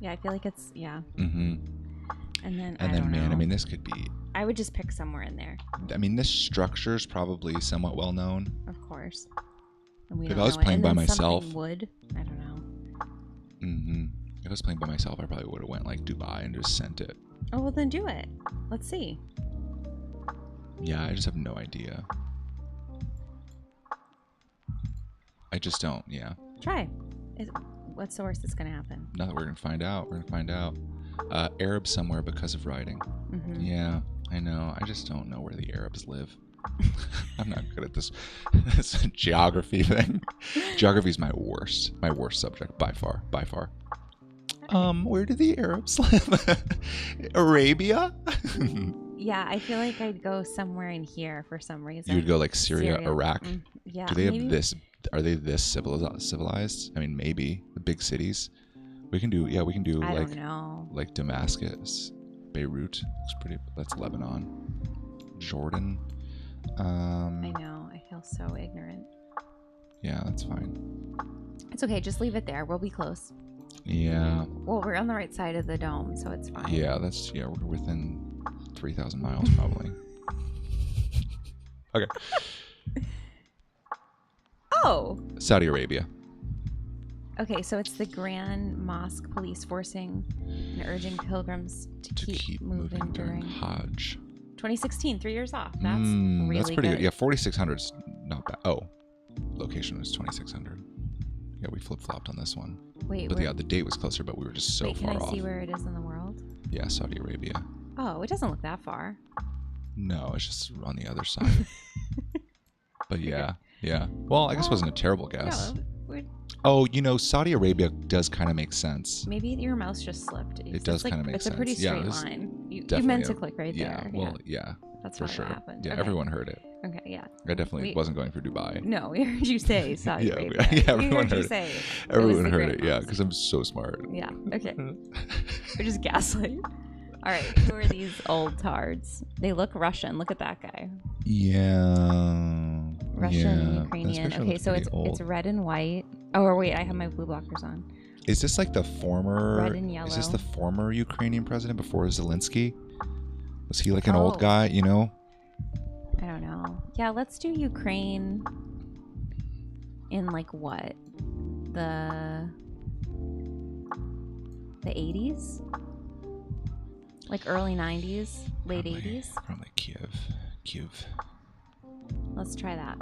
Yeah, I feel like it's Mm-hmm. And then man, I mean, this could be. I would just pick somewhere in there. I mean, this structure is probably somewhat well known. Of course. And we If I was playing by myself, would I don't know. Mm-hmm. If I was playing by myself, I probably would have went like Dubai and just sent it. Oh well, then do it. Let's see. Yeah, I just have no idea. I just don't. Yeah. Try. What's the worst that's gonna happen? Now that we're gonna find out. Arab somewhere because of writing. Mm-hmm. Yeah, I know. I just don't know where the Arabs live. I'm not good at this geography thing. Geography is my worst subject by far. Where do the Arabs live? Arabia? Yeah, I feel like I'd go somewhere in here for some reason. You would go like Syria. Iraq. Yeah. Do they have this? Are they this civilized? I mean, maybe the big cities. We can do. Yeah, we can do I like don't know. Like Damascus, Beirut. Looks pretty. That's Lebanon. Jordan. I know. I feel so ignorant. Yeah, that's fine. It's okay. Just leave it there. We'll be close. Yeah. Well, we're on the right side of the dome, so it's fine. Yeah, we're within 3,000 miles probably. Okay. Oh. Saudi Arabia. Okay, so it's the Grand Mosque Police forcing and urging pilgrims to keep moving during Hajj. 2016, 3 years off. That's really that's pretty good. Yeah, 4,600 is not bad. Oh, location was 2,600. Yeah, we flip-flopped on this one. Wait, but yeah, the date was closer, but we were just so far off. Can I see where it is in the world? Yeah, Saudi Arabia. Oh, it doesn't look that far. No, it's just on the other side. But yeah. Well, I guess it wasn't a terrible guess. Oh, Saudi Arabia does kind of make sense. Maybe your mouse just slipped. It does kind of make sense. It's a pretty straight line. You meant to click right there. Well, yeah. That's for how sure. it happened. Yeah, okay. Everyone heard it. Okay, yeah. I definitely wasn't going for Dubai. No, we heard you say Saudi Arabia. Yeah, everyone heard it. Everyone heard it, yeah, because I'm so smart. Yeah, okay. We're just gaslight. All right, who are these old tards? They look Russian. Look at that guy. Yeah. Russian, Ukrainian. Okay, so it's red and white. Oh, or wait, I have my blue blockers on. Is this like the former... Red and yellow. Is this the former Ukrainian president before Zelensky? Was he like an old guy, I don't know. Yeah, let's do Ukraine in like what? The 80s? Like early 90s? Late 80s? Probably Kiev. Let's try that.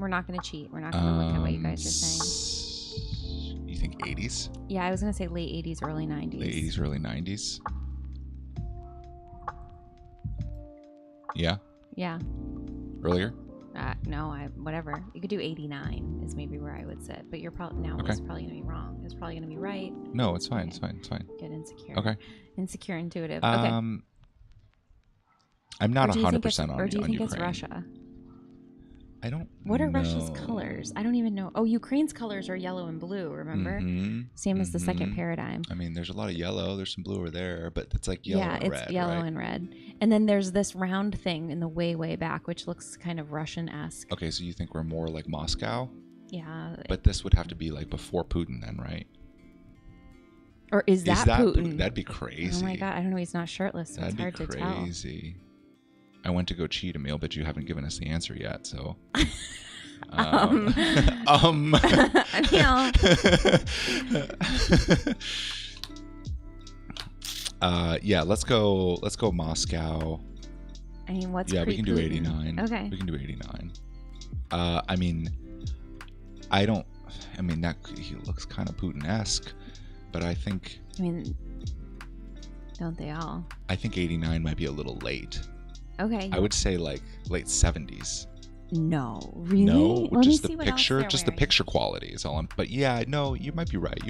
We're not going to cheat. We're not going to look at what you guys are saying. You think 80s? Yeah, I was going to say late 80s, early 90s. Late 80s, early 90s? Yeah? Yeah. Earlier? No, whatever. You could do 89 is maybe where I would sit, but you're probably it's probably gonna be wrong. It's probably gonna be right. No, it's fine. Okay. It's fine. Get insecure. Okay. Insecure, intuitive. Okay. I'm not 100% on Ukraine. Or do you think it's Russia? I don't. What are Russia's colors? I don't even know. Oh, Ukraine's colors are yellow and blue. Remember? Same as the second paradigm. I mean, there's a lot of yellow. There's some blue over there, but it's like yellow and red. Yeah, it's yellow and red. And then there's this round thing in the way back, which looks kind of Russian-esque. Okay, so you think we're more like Moscow? Yeah. But this would have to be like before Putin, then, right? Or is that Putin? That'd be crazy. Oh my God! I don't know. He's not shirtless, so it's hard to tell. That'd be crazy. I went to go cheat, Emil, but you haven't given us the answer yet, so. Yeah, let's go Moscow. I mean, what's we can do 89. Okay. We can do 89. That he looks kind of Putin-esque, but I think. I mean, don't they all? I think 89 might be a little late. Okay. I would say like late 70s. No, really? No, Let just me the see picture, just the picture quality is all. But yeah, no, you might be right.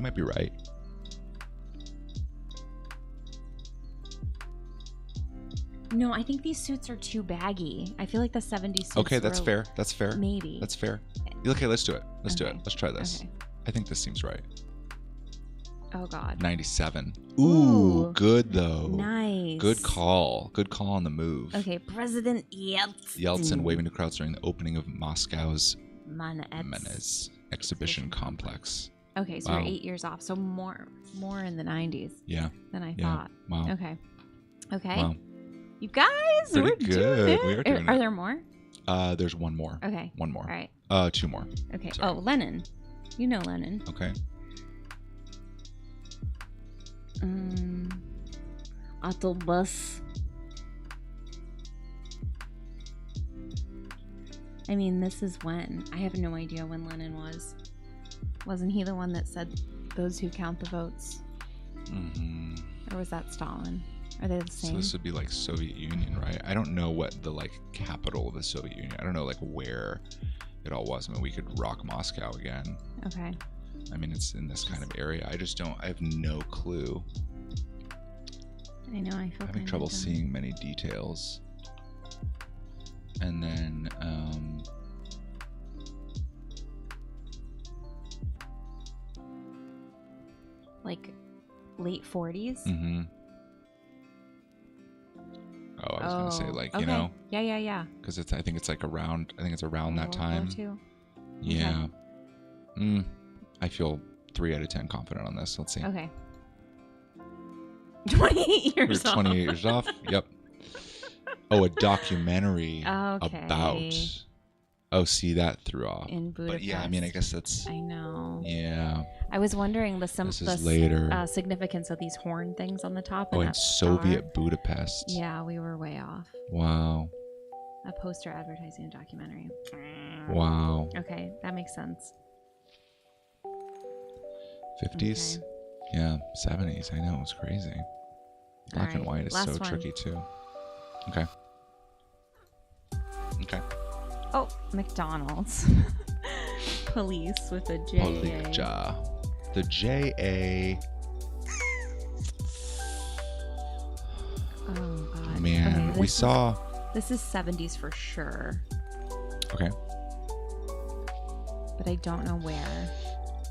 No, I think these suits are too baggy. I feel like the 70s suits. Okay, that's fair. Maybe. That's fair. Okay, let's do it. Let's do it. Let's try this. Okay. I think this seems right. Oh God. 97. Ooh, good though. Nice. Good call. Good call on the move. Okay, President Yeltsin waving to crowds during the opening of Moscow's Manez exhibition complex. Okay, so we're 8 years off. So more in the 90s. Yeah. Than I thought. Wow. Okay. Wow. You guys, we're good. Doing it. We are doing Are there more? There's one more. Okay. One more. All right. 2 more. Okay. Sorry. Oh, Lenin. You know Lenin. Okay. Autobus. I mean, this is when. I have no idea when Lenin was. Wasn't he the one that said those who count the votes? Mm-hmm. Or was that Stalin? Are they the same? So this would be like Soviet Union, right? I don't know what the like capital of the Soviet Union. I don't know like where it all was. I mean, we could rock Moscow again. Okay. I mean, it's in this kind of area. I have no clue. I know. I feel having trouble seeing many details. And then, like late 40s. Mm-hmm. Oh, I was gonna say like you know. Yeah. Because I think it's like around. I think it's around that time. Yeah. Okay. I feel 3 out of 10 confident on this. Let's see. Okay. 28 years off. 28 years off. Yep. Oh, a documentary okay. about. Oh, see, that threw off. In Budapest. But yeah, I mean, I guess that's. I know. Yeah. I was wondering the significance of these horn things on the top. Oh, in Soviet Budapest. Yeah, we were way off. Wow. A poster advertising a documentary. Wow. Okay, that makes sense. 50s? Okay. Yeah, 70s. I know, it's crazy. Black and white is so tricky too. Okay. Oh, McDonald's. Police with a J-A. The J-A. Oh, God. Man, okay, we saw... This is 70s for sure. Okay. But I don't know where.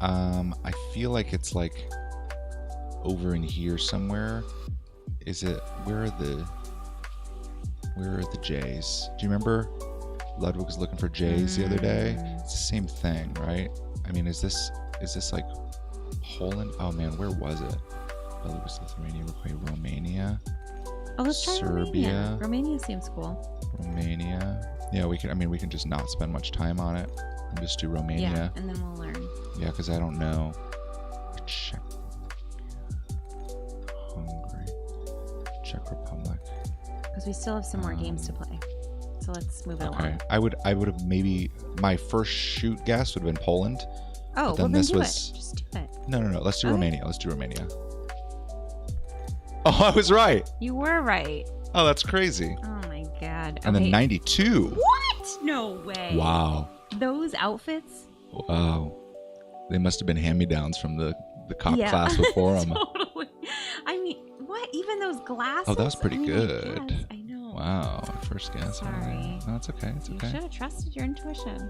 I feel like it's like over in here somewhere. Is it... Where are the J's? Do you remember Ludwig was looking for J's the other day? It's the same thing, right? I mean, is this like Poland? Oh man, where was it? Belarus, Lithuania, Romania. Oh, let's try Serbia. Romania. Romania seems cool. Romania. Yeah, we can just not spend much time on it and just do Romania. Yeah, and then we'll learn. Yeah, because I don't know. Czech. Hungary. Czech Republic. Because we still have some more games to play. So so let's move it Okay. along. I would have maybe my first shoot guess would have been Poland. Oh, then well, this then do was it. Just do it. No. Let's do Okay. Romania. Let's do Romania. Oh, I was right. You were right. Oh, that's crazy. Oh my god. And then 92. What? No way. Wow. Those outfits? Wow. They must have been hand-me-downs from the cop Yeah. class before them. Totally. I mean, what? Even those glasses? Oh, that was pretty I mean, good. I guess. I know. Wow. First guess. Sorry. No, it's okay. It's You okay. should have trusted your intuition.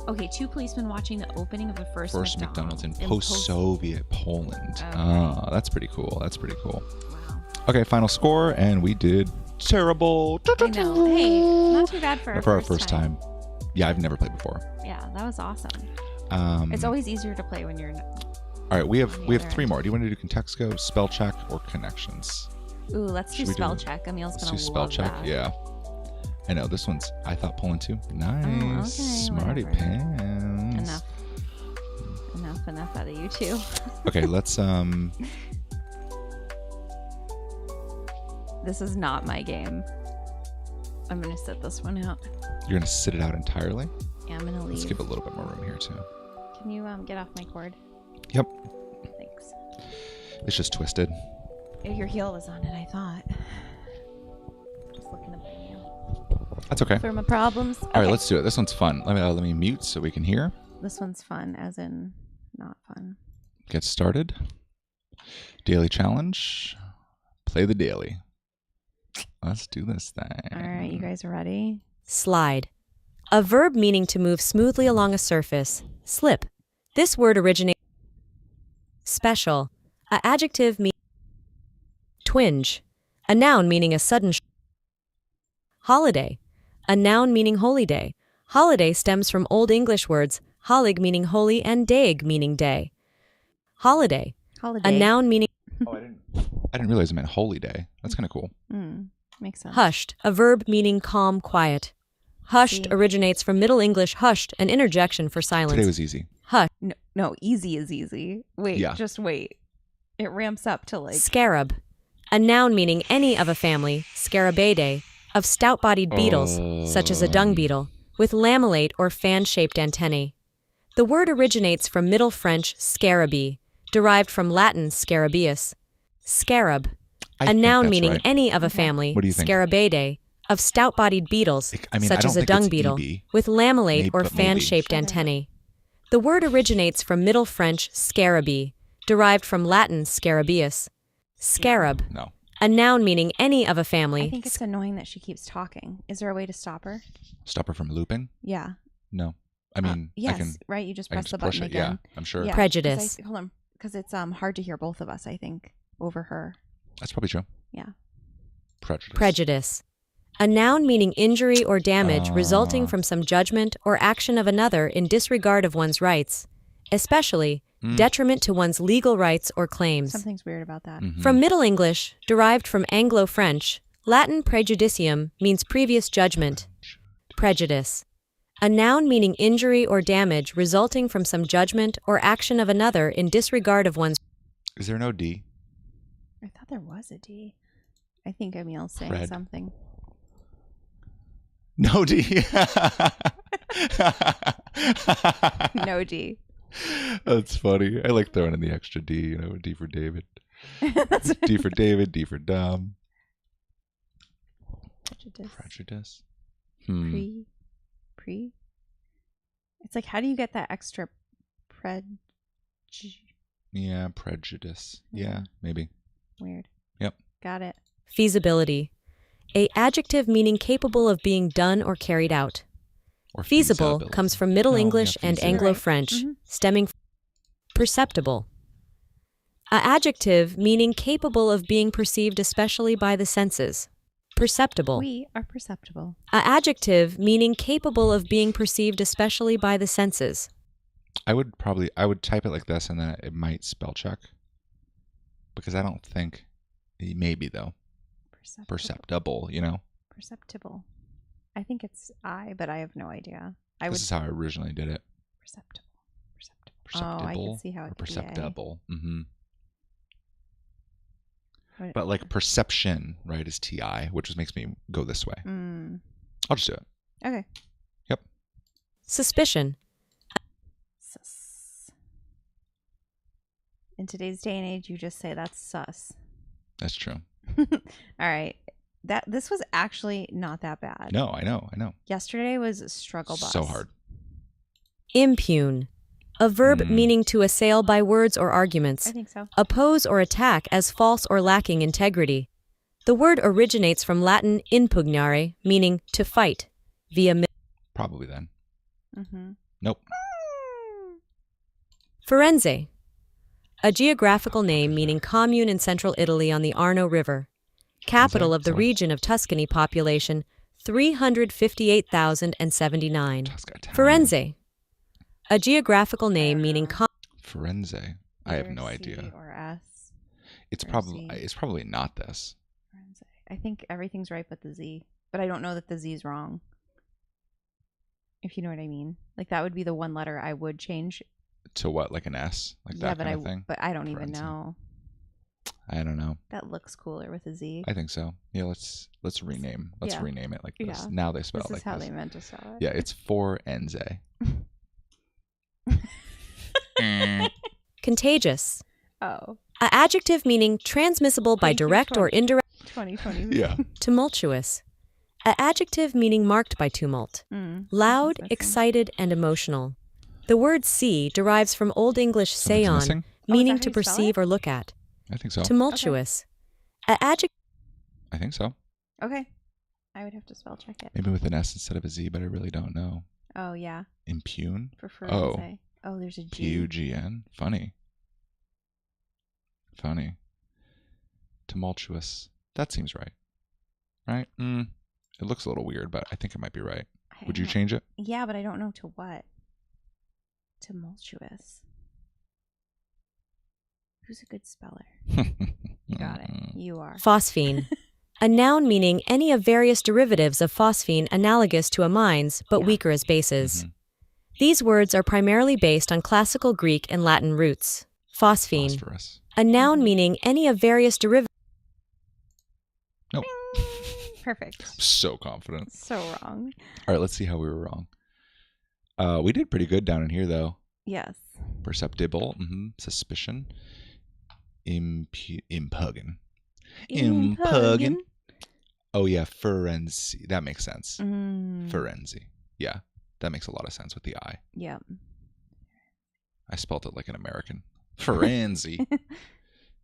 Okay, 2 policemen watching the opening of the first McDonald's in post- post-Soviet Poland. Okay. Oh, that's pretty cool. That's pretty cool. Wow. Okay, final score, and we did terrible. I know. Hey, not too bad for our first time. Yeah, I've never played before. Yeah, that was awesome. It's always easier to play when you're. All right, we have 3 more. Do you want to do Contextco, spell check, or connections? Ooh, let's do Should we spell do- check. Emil's Let's gonna do spell love check. that. Yeah. I know this one's. I thought Poland too. Nice, okay, smarty whatever. pants. Enough out of you two. Okay, let's This is not my game. I'm gonna sit this one out. You're gonna sit it out entirely. Yeah, I'm gonna leave. Let's give a little bit more room here too. Can you get off my cord? Yep. Thanks. It's just twisted. Your heel was on it, I thought. Just looking at you. That's okay. For my problems. All right, let's do it. This one's fun. Let me mute so we can hear. This one's fun, as in not fun. Get started. Daily challenge. Play the daily. Let's do this thing. All right, you guys ready? Slide. A verb meaning to move smoothly along a surface. Slip. This word originates. Special. A adjective meaning. Twinge. A noun meaning a sudden. Holiday. A noun meaning holy day. Holiday stems from Old English words holig meaning holy and dag meaning day. Holiday. Holiday. A noun meaning Oh, I didn't realize it meant holy day. That's kind of cool. Makes sense. hushed. A verb meaning calm, quiet. Hushed See? originates from Middle English hushed, an interjection for silence. Today was easy. Hush. No, easy is easy. Wait, Yeah. just wait. It ramps up to like. Scarab. A noun meaning any of a family, Scarabaeidae, of stout-bodied beetles, such as a dung beetle, with lamellate or fan-shaped antennae. The word originates from Middle French scarabaei, derived from Latin scarabaeus. Scarab. I A think noun that's meaning right. any of a family, What do you think? Scarabaeidae, of stout-bodied beetles, I mean, I such don't as a think dung it's beetle, EB. with lamellate Maybe, or but maybe. fan-shaped Shut it. antennae. The word originates from Middle French scarabaei, derived from Latin scarabaeus. Scarab. No. A noun meaning any of a I family. think it's annoying that she keeps talking. Is there a way to stop her? Stop her from looping? Yeah. No. I mean, yes. I can. Right. You just I can press the just push button it. again. Yeah, I'm sure. Yeah, Prejudice. Hold on, because it's hard to hear both of us. I think over her. That's probably true. Yeah. Prejudice. Prejudice. A noun meaning injury or damage resulting from some judgment or action of another in disregard of one's rights, especially detriment to one's legal rights or claims. Something's weird about that. From Middle English, derived from Anglo-French, Latin prejudicium means previous judgment. Prejudice. A noun meaning injury or damage resulting from some judgment or action of another in disregard of one's. Is there no D? I thought there was a D. I think Emil's saying Fred. something. No D. No D. That's funny. I like throwing in the extra D, you know, D for David. D for David, D for Dom. Prejudice. Prejudice. Pre. It's like, how do you get that extra Yeah, prejudice. Yeah, maybe. Weird. Yep. Got it. Feasibility. A adjective meaning capable of being done or carried out. Or Feasible feasibility. comes from Middle No, yeah, English and feasible. Anglo-French, Right. stemming from perceptible. A adjective meaning capable of being perceived especially by the senses. Perceptible. We are perceptible. A adjective meaning capable of being perceived especially by the senses. I would type it like this and then it might spell check. Because I don't think, maybe though, perceptible, you know? Perceptible. I think it's I, but I have no idea. This is how I originally did it. Perceptible. Perceptible. Oh, I can see how or it could be A. perceptible. Mm-hmm. But like perception, right, is TI, which just makes me go this way. I'll just do it. Okay. Yep. Suspicion. Sus. In today's day and age, you just say that's sus. That's true. All right. This was actually not that bad. No, I know. Yesterday was a struggle bus. So hard. Impugn. A verb meaning to assail by words or arguments. I think so. Oppose or attack as false or lacking integrity. The word originates from Latin impugnare, meaning to fight, via Probably then. Mm-hmm. Nope. Firenze. A geographical name meaning commune in central Italy on the Arno River. Capital of the region of Tuscany, population 358,079. Firenze. A geographical name meaning Firenze. I have no idea. C or S. It's probably not this. Firenze. I think everything's right but the Z. But I don't know that the Z is wrong. If you know what I mean. Like that would be the one letter I would change. To what? Like an S? Like that kind of thing? But I don't even Firenze. know. I don't know. That looks cooler with a Z. I think so. Yeah, let's rename. Let's rename it like this. Yeah. Now they spell This it like is how this. they meant to spell it. Yeah, it's Forenze. contagious. Oh. A adjective meaning transmissible by direct or indirect. 2020. Yeah. Tumultuous. A adjective meaning marked by tumult. Loud, excited, and emotional. The word see derives from Old English Something's seon, missing? meaning how to you spell perceive it? or look at. I think so. Tumultuous. A adjective. I think so. Okay. I would have to spell check it. Maybe with an S instead of a Z, but I really don't know. Oh, yeah. Impugn? For Oh. Firenze. Oh, there's a G. P-U-G-N? Funny. Tumultuous. That seems right. Right? It looks a little weird, but I think it might be right. Would you change it? Yeah, but I don't know to what. Tumultuous. Who's a good speller? You got it. You are. Phosphine. A noun meaning any of various derivatives of phosphine analogous to amines but weaker as bases. These words are primarily based on classical Greek and Latin roots. Phosphine. Phosphorus. A noun meaning any of various derivatives. Nope. Perfect. So confident. So wrong. All right, let's see how we were wrong. We did pretty good down in here, though. Yes. Perceptible. Suspicion. Impugnant. Oh, yeah. Firenze. That makes sense. Firenze. Yeah. That makes a lot of sense with the I. Yep. I spelled it like an American. Firenze.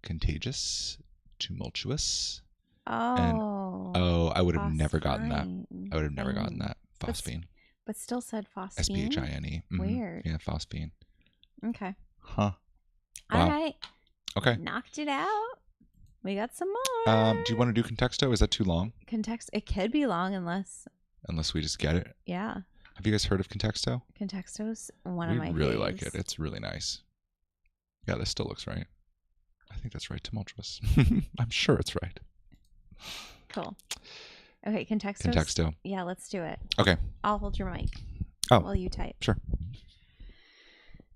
Contagious. Tumultuous. Oh. I would have never gotten that. Phosphine. I would have never gotten that. Phosphine. But still said phosphine. S-P-H-I-N-E. Weird. Yeah, phosphine. Okay. Huh. All Wow. right. Okay. Knocked it out. We got some more. Do you want to do contexto? Is that too long? Context. It could be long unless. Unless we just get it. Yeah. Have you guys heard of contexto? Contexto's one of my We really faves. like it. It's really nice. Yeah, this still looks right. I think that's right. Tumultuous. I'm sure it's right. Cool. Okay, contexto. Contexto. Yeah, let's do it. Okay. I'll hold your mic Oh. while you type. Sure.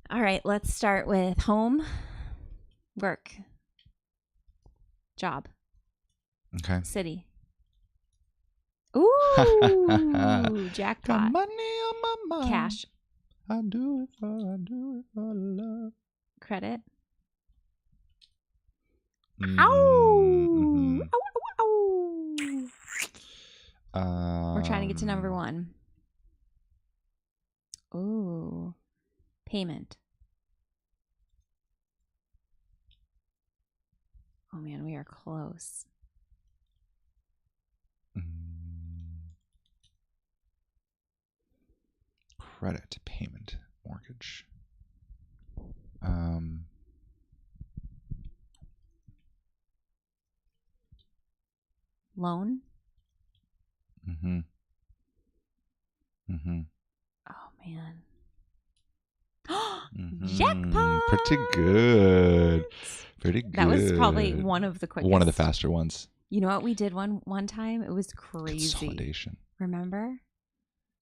All right, let's start with home, work, job, Okay. city. Ooh, jackpot. Got money on my mind. Cash, I do it for love. credit. Mhm. Ow! Ow, ow, ow. We're trying to get to number one. Ooh, payment. Oh man, we are close. Credit, payment, mortgage. Loan. Oh man. Jackpot! Pretty good. Pretty good. That was probably one of the quickest. One of the faster ones. You know what we did one time? It was crazy. Consolidation. Remember?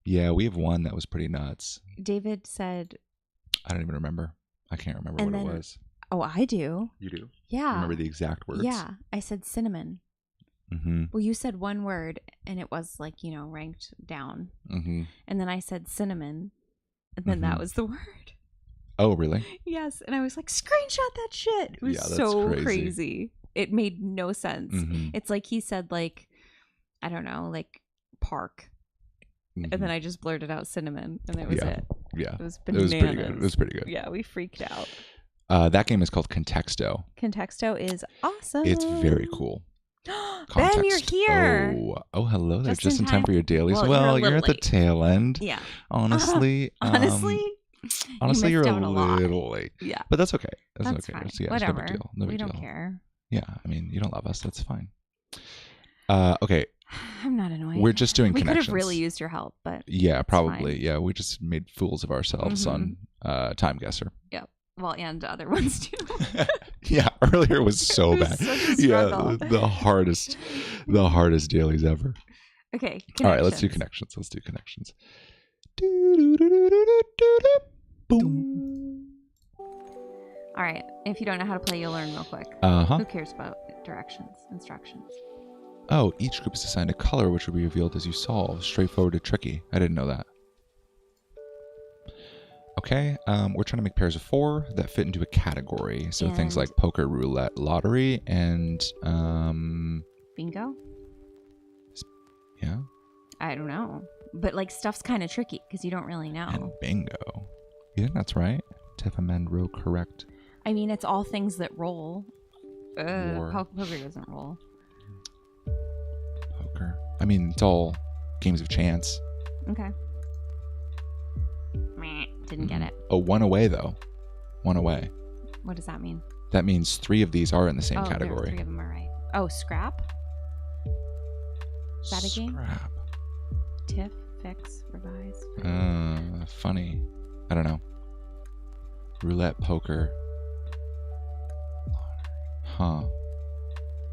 Yeah, we have one that was pretty nuts. David said, I don't even remember. I can't remember And what then it was. Oh, I do. You do? Yeah. Remember the exact words? Yeah. I said cinnamon. Mm-hmm. Well, you said one word and it was like, ranked down. Mm-hmm. And then I said cinnamon. And then that was the word. Oh, really? Yes. And I was like, screenshot that shit. It was Yeah, that's so crazy. It made no sense. Mm-hmm. It's like he said, like, I don't know, like park. Mm-hmm. And then I just blurted out cinnamon. And that was it. Yeah. It was It bananas. was pretty good. It was pretty good. Yeah, we freaked out. That game is called Contexto. Contexto is awesome. It's very cool. Ben, you're here. Oh, hello there. Just in time for your dailies. Well, You're at the late. tail end. Yeah. Honestly. Honestly, You're out a a lot. little late. Yeah. But that's okay. That's okay. fine. Yeah, Whatever. no big deal. No we big don't deal. care. Yeah. I mean, you don't love us. That's fine. Okay. I'm not annoyed. We're just doing we connections. could have really used your help, but yeah, probably. fine. Yeah, we just made fools of ourselves on Time Guesser. Yep. Well, and other ones too. Yeah, earlier was so It was bad. such a struggle. Yeah, the hardest dailies ever. Okay. All right, let's do connections. Boom. All right. If you don't know how to play, you'll learn real quick. Uh-huh. Who cares about instructions? Oh, each group is assigned a color which will be revealed as you solve. Straightforward to tricky. I didn't know that. Okay, we're trying to make pairs of 4 that fit into a category. So things like poker, roulette, lottery, and bingo? Yeah. I don't know. But like stuff's kind of tricky because you don't really know. And bingo. You think that's right? Tiff, amend, row, correct. I mean, it's all things that roll. War. Poker doesn't roll. Poker. I mean, it's all games of chance. Okay. Didn't get it. Oh, 1 away, though. 1 away. What does that mean? That means 3 of these are in the same There, category. 3 of them are right. Oh, scrap? Is that a game? Scrap. Tiff, fix, revise. Funny. I don't know. Roulette, poker. Huh.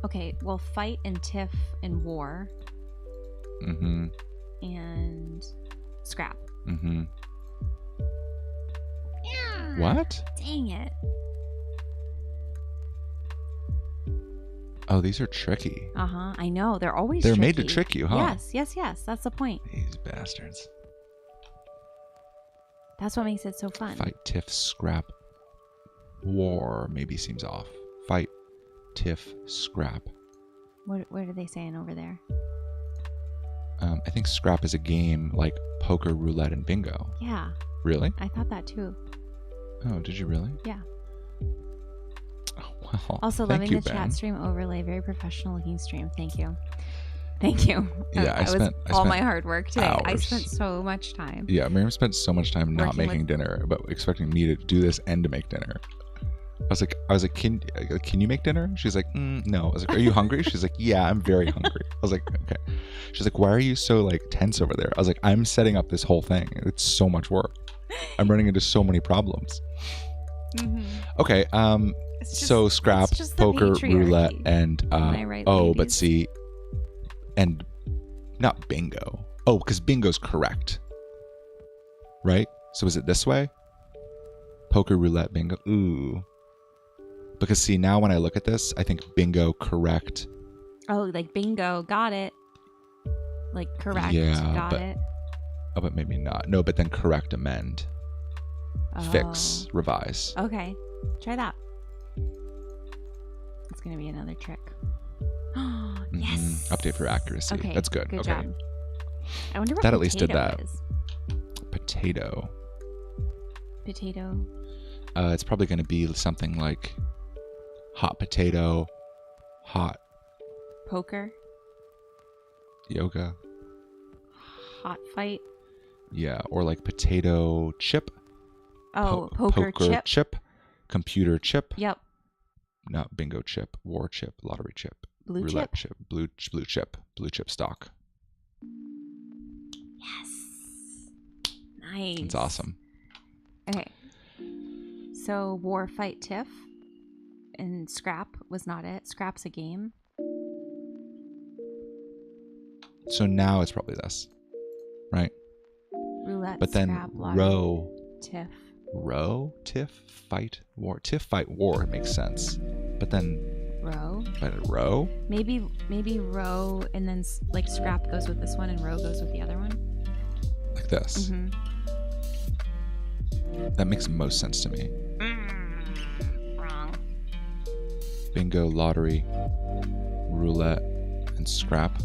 Okay, well, fight and tiff and war. Mm-hmm. And scrap. Mm-hmm. What? Dang it. Oh, these are tricky. Uh-huh. I know. They're always They're tricky. made to trick you, huh? Yes. That's the point. These bastards. That's what makes it so fun. Fight, tiff, scrap. War maybe seems off. Fight, tiff, scrap. What are they saying over there? I think scrap is a game like poker, roulette, and bingo. Yeah. Really? I thought that too. Oh, did you really? Yeah. Oh, wow. Also, Thank loving you, the Ben. chat stream overlay. Very professional looking stream. Thank you. Thank you. Yeah, I spent my hard work today. I hours. spent so much time. Yeah, Miriam spent so much time not Working making dinner, but expecting me to do this and to make dinner. I was like, can you make dinner? She's like, no. I was like, are you hungry? She's like, yeah, I'm very hungry. I was like, okay. She's like, why are you so like tense over there? I was like, I'm setting up this whole thing. It's so much work. I'm running into so many problems. Mm-hmm. Okay. So scrap, poker, roulette, and right, but ladies? see, and not bingo. Oh, because bingo's correct, right? So is it this way? Poker, roulette, bingo. Ooh. Because see, now when I look at this, I think bingo, correct. Oh, like bingo, got it. Like correct, Yeah, got but- it. Oh, but maybe not. No, but then correct, amend, Oh. fix, revise. Okay, try that. It's gonna be another trick. Yes. Update for accuracy. Okay, That's good. Good Okay. job. I wonder what That at least did potato that. is. Potato. Potato. It's probably going to be something like hot potato, hot Poker. yoga. Hot fight. Yeah, or like potato chip. Oh, poker chip. Computer chip. Yep. Not bingo chip. War chip. Lottery chip. Blue roulette chip. Blue chip. Blue chip stock. Yes. Nice. It's awesome. Okay. So war, fight, tiff, and scrap was not it. Scrap's a game. So now it's probably this, right? Roulette, But then scrap, lottery, row. tiff. Row, tiff, fight, war. Tiff, fight, war. It makes sense. But then... Row? But a row? Maybe row and then like scrap goes with this one and row goes with the other one. Like this. Mm-hmm. That makes most sense to me. Wrong. Bingo, lottery, roulette, and scrap.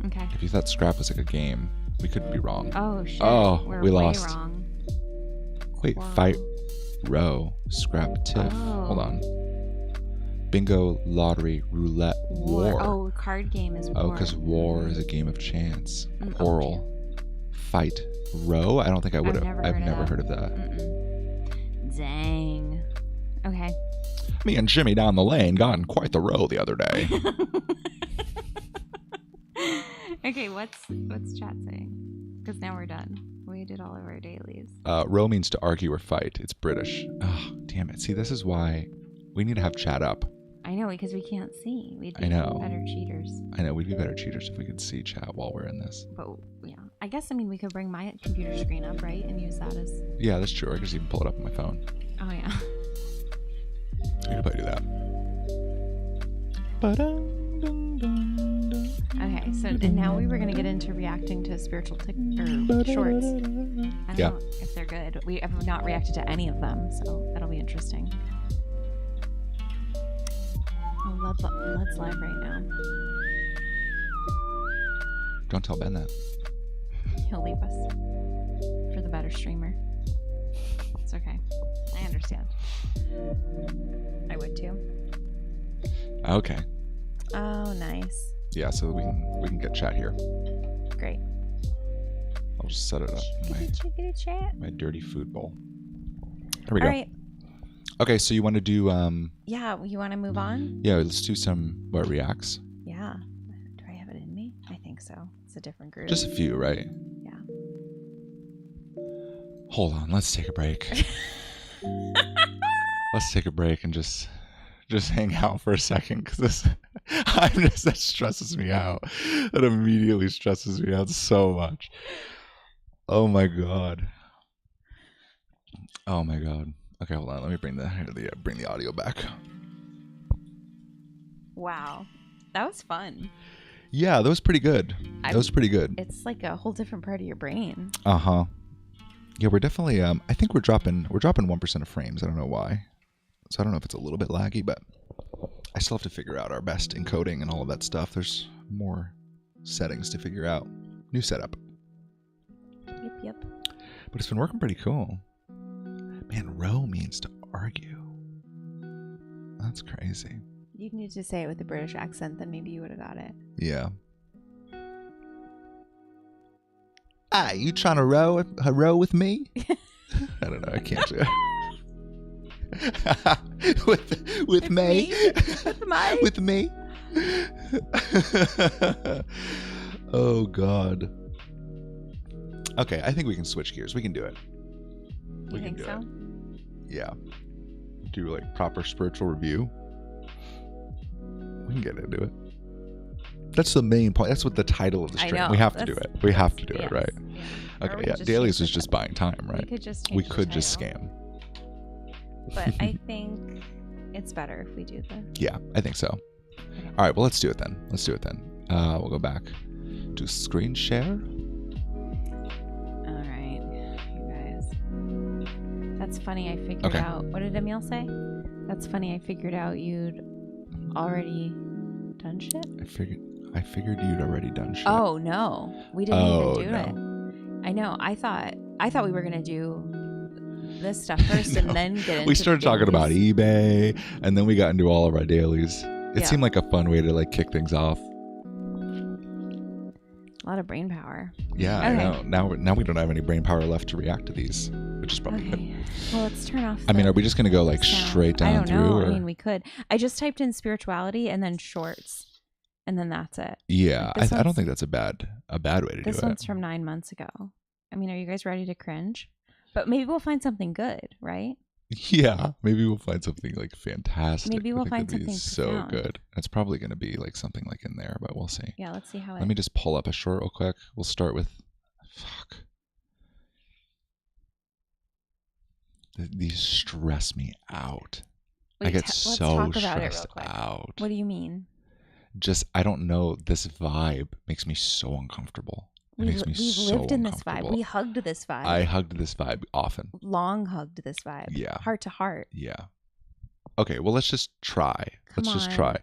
Okay. If you thought scrap was like a game, we could be wrong. Oh, shit. Oh, We're we way lost. Wrong. Wait, Wow. fight, row, scrap, tiff. Oh. Hold on. Bingo, lottery, roulette, war. Oh, card game is war. Oh, because war is a game of chance. Mm, Quarrel. Fight. Row? I don't think I would have. I've never heard of that. Mm-mm. Dang. Okay. Me and Jimmy down the lane got in quite the row the other day. Okay, what's chat saying? Because now we're done. We did all of our dailies. Row means to argue or fight. It's British. Oh, damn it. See, this is why we need to have chat up. I know, because we can't see. We'd be I know. better cheaters. I know, we'd be better cheaters if we could see chat while we're in this. But yeah, I guess, I mean, we could bring my computer screen up, right? And use that as... Yeah, that's true. I could just even pull it up on my phone. Oh, yeah. I could probably do that. Okay, so and now we were going to get into reacting to spiritual shorts. I don't know if they're good. We have not reacted to any of them, so that'll be interesting. Oh, Lud's live right now. Don't tell Ben that. He'll leave us for the better streamer. It's okay. I understand. I would too. Okay. Oh, nice. Yeah, so we can get chat here. Great. I'll just set it up in Chickadee chat. my dirty food bowl. There we go. All right. Okay, so you want to do Yeah, you want to move on? yeah, let's do some reacts. Yeah. Do I have it in me? I think so. It's a different group. Just a few, right? Yeah. Hold on, let's take a break. Let's take a break and just hang out for a second, because that stresses me out. That immediately stresses me out so much. Oh my god. Oh my god. Okay, hold on. Let me bring the audio back. Wow. That was fun. Yeah, that was pretty good. That was pretty good. It's like a whole different part of your brain. Uh-huh. Yeah, we're definitely I think we're dropping 1% of frames. I don't know why. So I don't know if it's a little bit laggy, but I still have to figure out our best encoding and all of that stuff. There's more settings to figure out. New setup. Yep. But it's been working pretty cool. Man, row means to argue. That's crazy. You need to say it with a British accent, then maybe you would have got it. Yeah. Ah, you trying to row with me? I don't know. I can't do it. with me? With me? Oh God. Okay, I think we can switch gears. We can do it. You think so? Yeah. Do like proper spiritual review. We can get into it. That's the main point. That's what the title of the stream. We have to do it. We have to do it, right? Yeah. Okay, yeah. Dailies was just buying time, right? We could just scam. But I think it's better if we do this. Yeah, I think so. Okay. All right, well, let's do it then. We'll go back to screen share. All right, you guys. That's funny. I figured out. What did Emil say? That's funny. I figured out you'd already done shit. I figured you'd already done shit. Oh no, we didn't even do no. it. I know. I thought we were gonna do this stuff first and then get into. We started talking about eBay, and then we got into all of our dailies. It Yeah. seemed like a fun way to like kick things off. A lot of brain power. Yeah, Okay. I know. Now we don't have any brain power left to react to these, which is probably good. Okay. Well, let's turn off. I mean, the are we just gonna go like sound. straight down I don't through? know. Or? I mean, we could. I just typed in spirituality and then shorts, and then that's it. Yeah, Like, I don't think that's a bad way to do it. This one's from 9 months ago. I mean, are you guys ready to cringe? But maybe we'll find something good, right? Yeah, maybe we'll find something like fantastic. Maybe we'll I think find that'd be something so profound. good. It's probably going to be like something like in there, but we'll see. Yeah, let's see how it. Let me just pull up a short real quick. We'll start with. Fuck. These stress me out. Wait, I get let's so talk about it real stressed quick. out. What do you mean? Just, I don't know. This vibe makes me so uncomfortable. It makes me We've so lived in this vibe. uncomfortable. We hugged this vibe. I hugged this vibe often. Long hugged this vibe. Yeah. Heart to heart. Yeah. Okay, well, let's just try. Let's just on. try.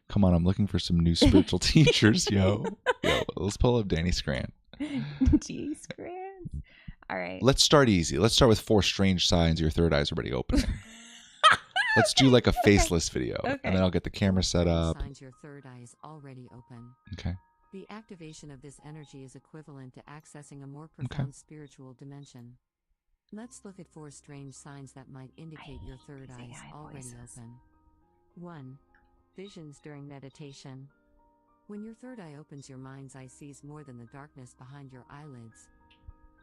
Come on, I'm looking for some new spiritual teachers, yo. Let's pull up Danny Scrant. Jeez, Grant. All right. Let's start easy. Let's start with 4 strange signs your third eye's already opening. Let's do like a faceless video, and then I'll get the camera set up. Signs your third eye is already open. Okay. The activation of this energy is equivalent to accessing a more profound spiritual dimension. Let's look at 4 strange signs that might indicate your third eye is already open. 1. Visions during meditation. When your third eye opens, your mind's eye sees more than the darkness behind your eyelids.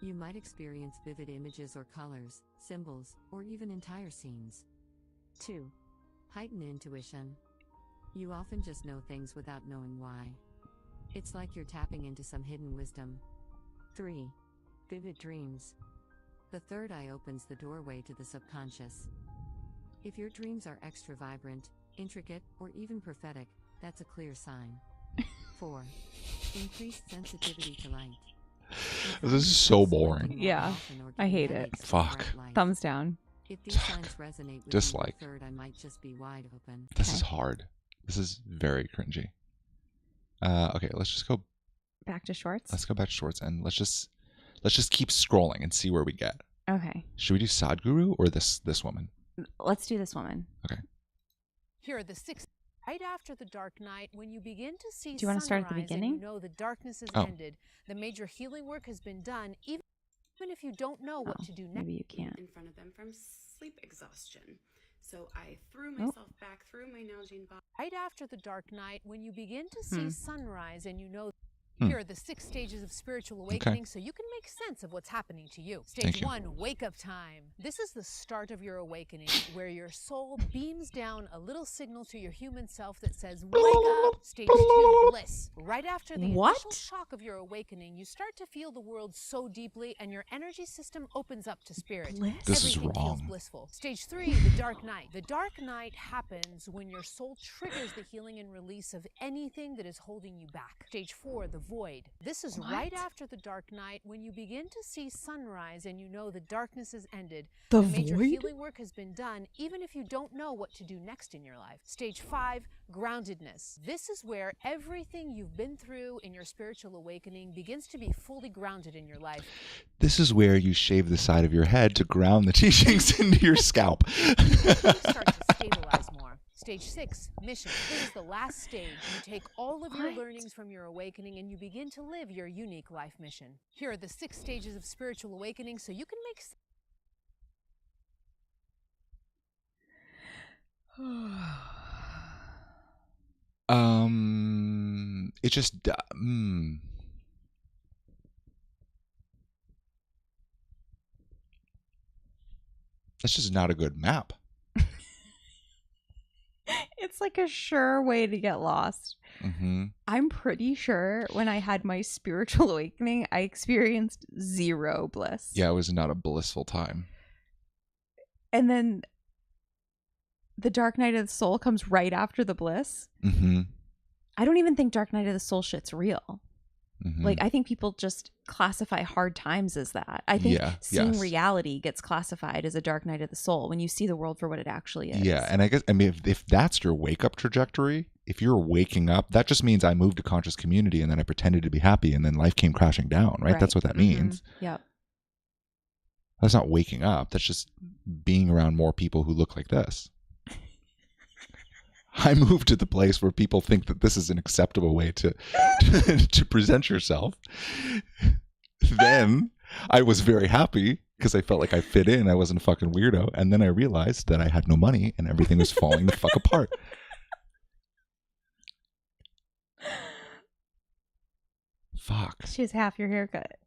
You might experience vivid images or colors, symbols, or even entire scenes. 2. Heightened intuition. You often just know things without knowing why. It's like you're tapping into some hidden wisdom. 3. Vivid dreams. The third eye opens the doorway to the subconscious. If your dreams are extra vibrant, intricate, or even prophetic, that's a clear sign. 4. Increased sensitivity to light. This is so boring. Yeah, I hate it. Fuck. Thumbs down. If these signs resonate with Dislike. your third eye might just be wide open. This is hard. This is very cringy. Okay, let's just go. Back to shorts. Let's go back to shorts, and let's just keep scrolling and see where we get. Okay. Should we do Sadhguru or this woman? Let's do this woman. Okay. Here are the 6. Right after the dark night, when you begin to see Do you want to start at the sunrise and beginning? you know the darkness has Oh. ended, the major healing work has been done, even if you don't know what to do next. Maybe you can't. in front of them from sleep exhaustion. So I threw myself back through my Nalgene body. Right after the dark night, when you begin to see sunrise and you know. Hmm. Here are the 6 stages of spiritual awakening so you can make sense of what's happening to you. Thank Stage you. 1, wake up time. This is the start of your awakening, where your soul beams down a little signal to your human self that says, wake up. Stage 2, bliss. Right after the initial shock of your awakening, you start to feel the world so deeply and your energy system opens up to spirit. Bliss? This is Everything feels wrong. blissful. Stage 3, the dark night. The dark night happens when your soul triggers the healing and release of anything that is holding you back. Stage 4, the void. This is right after the dark night, when you begin to see sunrise and you know the darkness has ended. The major void? healing work has been done, even if you don't know what to do next in your life. Stage 5, groundedness. This is where everything you've been through in your spiritual awakening begins to be fully grounded in your life. This is where you shave the side of your head to ground the teachings into your scalp. You start to stabilize more. Stage 6, mission. This is the last stage. You take all of your learnings from your awakening and you begin to live your unique life mission. Here are the 6 stages of spiritual awakening so you can make It just That's just not a good map. It's like a sure way to get lost. Mm-hmm. I'm pretty sure when I had my spiritual awakening, I experienced 0 bliss. Yeah, it was not a blissful time. And then the Dark Night of the Soul comes right after the bliss. Mm-hmm. I don't even think Dark Night of the Soul shit's real. Mm-hmm. Like, I think people just classify hard times as that. I think seeing yes. reality gets classified as a dark night of the soul when you see the world for what it actually is. Yeah, and I mean, if that's your wake-up trajectory, if you're waking up, that just means I moved to conscious community and then I pretended to be happy and then life came crashing down, right? That's what that means. Yep. That's not waking up. That's just being around more people who look like this. I moved to the place where people think that this is an acceptable way to to present yourself. Then I was very happy because I felt like I fit in. I wasn't a fucking weirdo. And then I realized that I had no money and everything was falling the fuck apart. Fuck. She has half your haircut.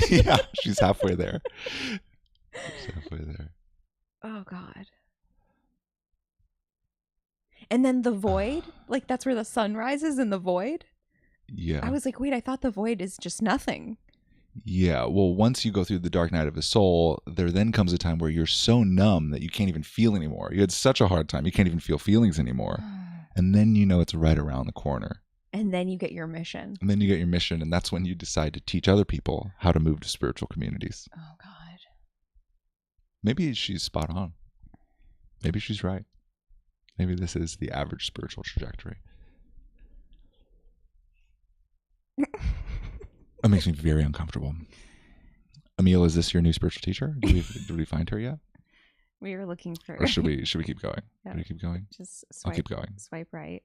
Yeah, she's halfway there. She's halfway there. Oh, God. And then the void, like that's where the sun rises in the void. Yeah. I was like, wait, I thought the void is just nothing. Yeah, well, once you go through the dark night of the soul, there then comes a time where you're so numb that you can't even feel anymore. You had such a hard time, you can't even feel feelings anymore. And then you know it's right around the corner. And then you get your mission. And that's when you decide to teach other people how to move to spiritual communities. Oh, God. Maybe she's spot on. Maybe she's right. Maybe this is the average spiritual trajectory. It makes me very uncomfortable. Emil, is this your new spiritual teacher? Did we find her yet? We were looking for. Or should we keep going? Yeah. Should we keep going? Just I'll keep going. Swipe right.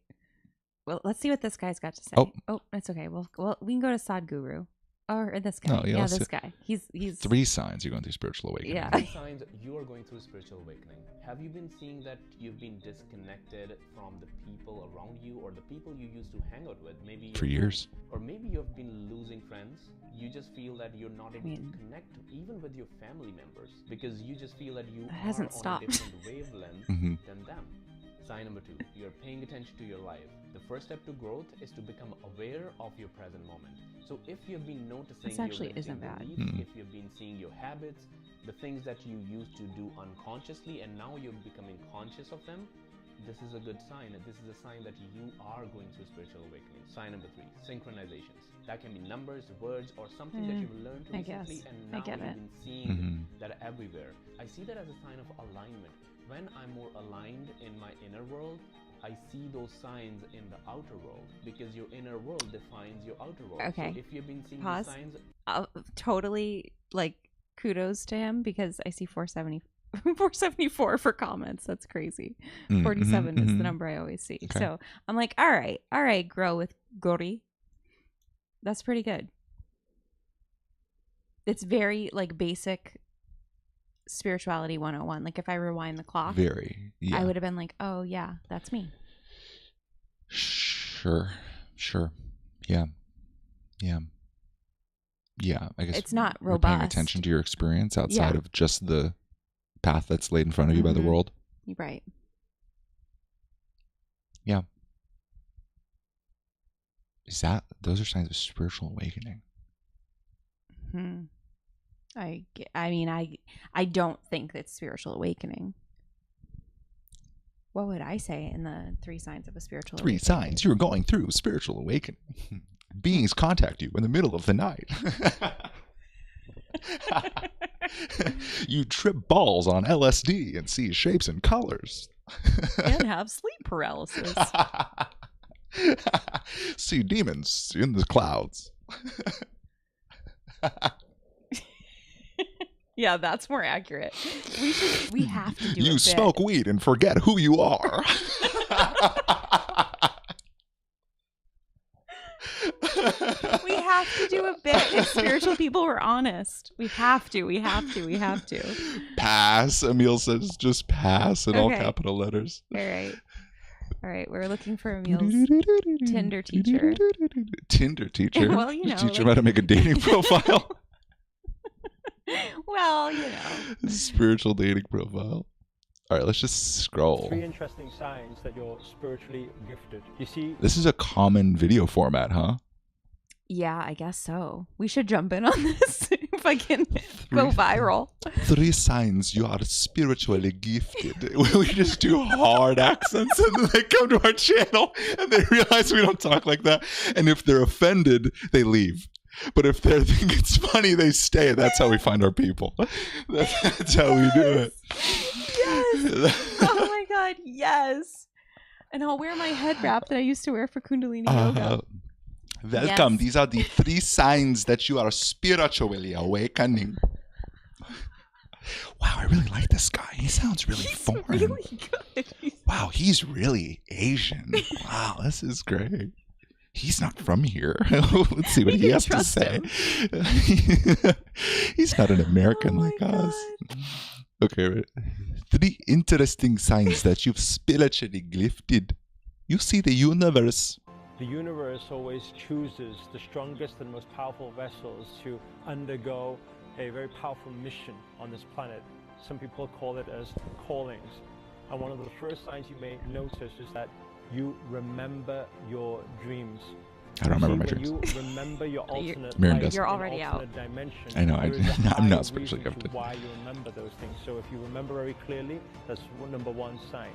Well, let's see what this guy's got to say. Oh, that's okay. Well, we can go to Sadhguru. Or this guy. No, yeah, this guy. He's 3 signs you're going through spiritual awakening. Yeah. 3 signs you are going through spiritual awakening. Have you been seeing that you've been disconnected from the people around you or the people you used to hang out with? Maybe for years. Or maybe you've been losing friends. You just feel that you're not able to connect even with your family members because you just feel that you are on a different wavelength than them. Sign number 2, you're paying attention to your life. The first step to growth is to become aware of your present moment. So if you've been noticing your limiting beliefs, if you've been seeing your habits, the things that you used to do unconsciously and now you're becoming conscious of them, this is a good sign. This is a sign that you are going through spiritual awakening. Sign number 3, synchronizations. That can be numbers, words, or something that you've learned recently and now you've been seeing that everywhere. I see that as a sign of alignment. When I'm more aligned in my inner world, I see those signs in the outer world because your inner world defines your outer world. Okay. So if you've been seeing Pause. these signs, totally kudos to him because I see 474 for comments. That's crazy. 47 is the number I always see. Okay. So I'm like, all right, grow with Gori. That's pretty good. It's very basic spirituality 101. Like if I rewind the clock, I would have been like, oh yeah, that's me. Sure. Yeah. I guess it's not robust. Paying attention to your experience outside of just the path that's laid in front of you by the world. Right. Yeah. Those are signs of spiritual awakening. I mean, I don't think it's spiritual awakening. What would I say in the 3 signs of a spiritual awakening? 3 signs you're going through spiritual awakening. Beings contact you in the middle of the night. You trip balls on LSD and see shapes and colors. And have sleep paralysis. See demons in the clouds. Yeah, that's more accurate. We have to do it. You smoke weed and forget who you are. We have to do a bit if spiritual people were honest. We have to. Pass. Emil says just pass in all capital letters. All right, we're looking for Emil's Tinder teacher. Tinder teacher? Well, teach him how to make a dating profile. Well, Spiritual dating profile. All right, let's just scroll. 3 interesting signs that you're spiritually gifted. You see, this is a common video format, huh? Yeah, I guess so. We should jump in on this if I can go viral. 3 signs you are spiritually gifted. We just do hard accents and then they come to our channel and they realize we don't talk like that. And if they're offended, they leave. But if they think it's funny, they stay. That's how we find our people. That's how we do it. Yes. Oh my God, yes. And I'll wear my head wrap that I used to wear for Kundalini yoga. Welcome. Yes. These are the 3 signs that you are spiritually awakening. Wow, I really like this guy. He sounds really foreign. Really good. Wow, he's really Asian. Wow, this is great. He's not from here. Let's see what he has to say. He's not an American like us. Okay, 3 interesting signs that you've spiritually gifted. You see the universe. the universe always chooses the strongest and most powerful vessels to undergo a very powerful mission on this planet. Some people call it as callings. And one of the first signs you may notice is that you remember your dreams. I don't remember my when dreams. You remember your alternate Miriam life, does. You're already out. Dimension. I know, I'm not spiritually gifted. gifted. Why you remember those things. So if you remember very clearly, that's number one sign.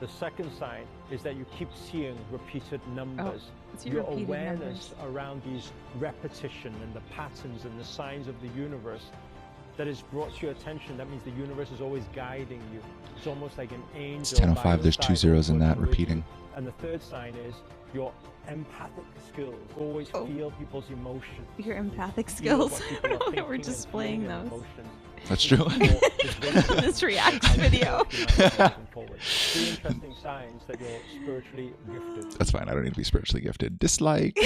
The second sign is that you keep seeing repeated numbers. Your awareness around these repetition and the patterns and the signs of the universe that is brought to your attention. That means the universe is always guiding you. It's almost like an angel. It's 10:05. There's 2 zeros in that repeating. And the third sign is your empathic skills. Always feel people's emotions. Your empathic skills. I don't know that we're displaying those. That's true. This react video. Three interesting signs that you're spiritually gifted. That's fine. I don't need to be spiritually gifted. Dislike.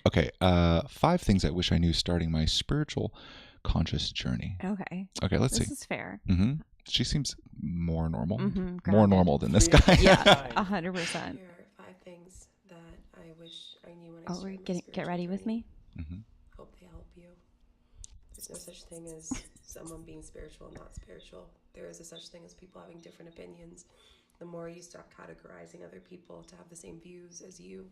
Okay. 5 things I wish I knew starting my spiritual conscious journey. Okay. Okay, let's see. This is fair. Mm-hmm. She seems more normal. More normal than this guy. Yeah, 100%. Here are 5 things that I wish I knew when I started my Get ready with me? Hope they help you. There's no such thing as someone being spiritual and not spiritual. There is a such thing as people having different opinions. The more you stop categorizing other people to have the same views as you,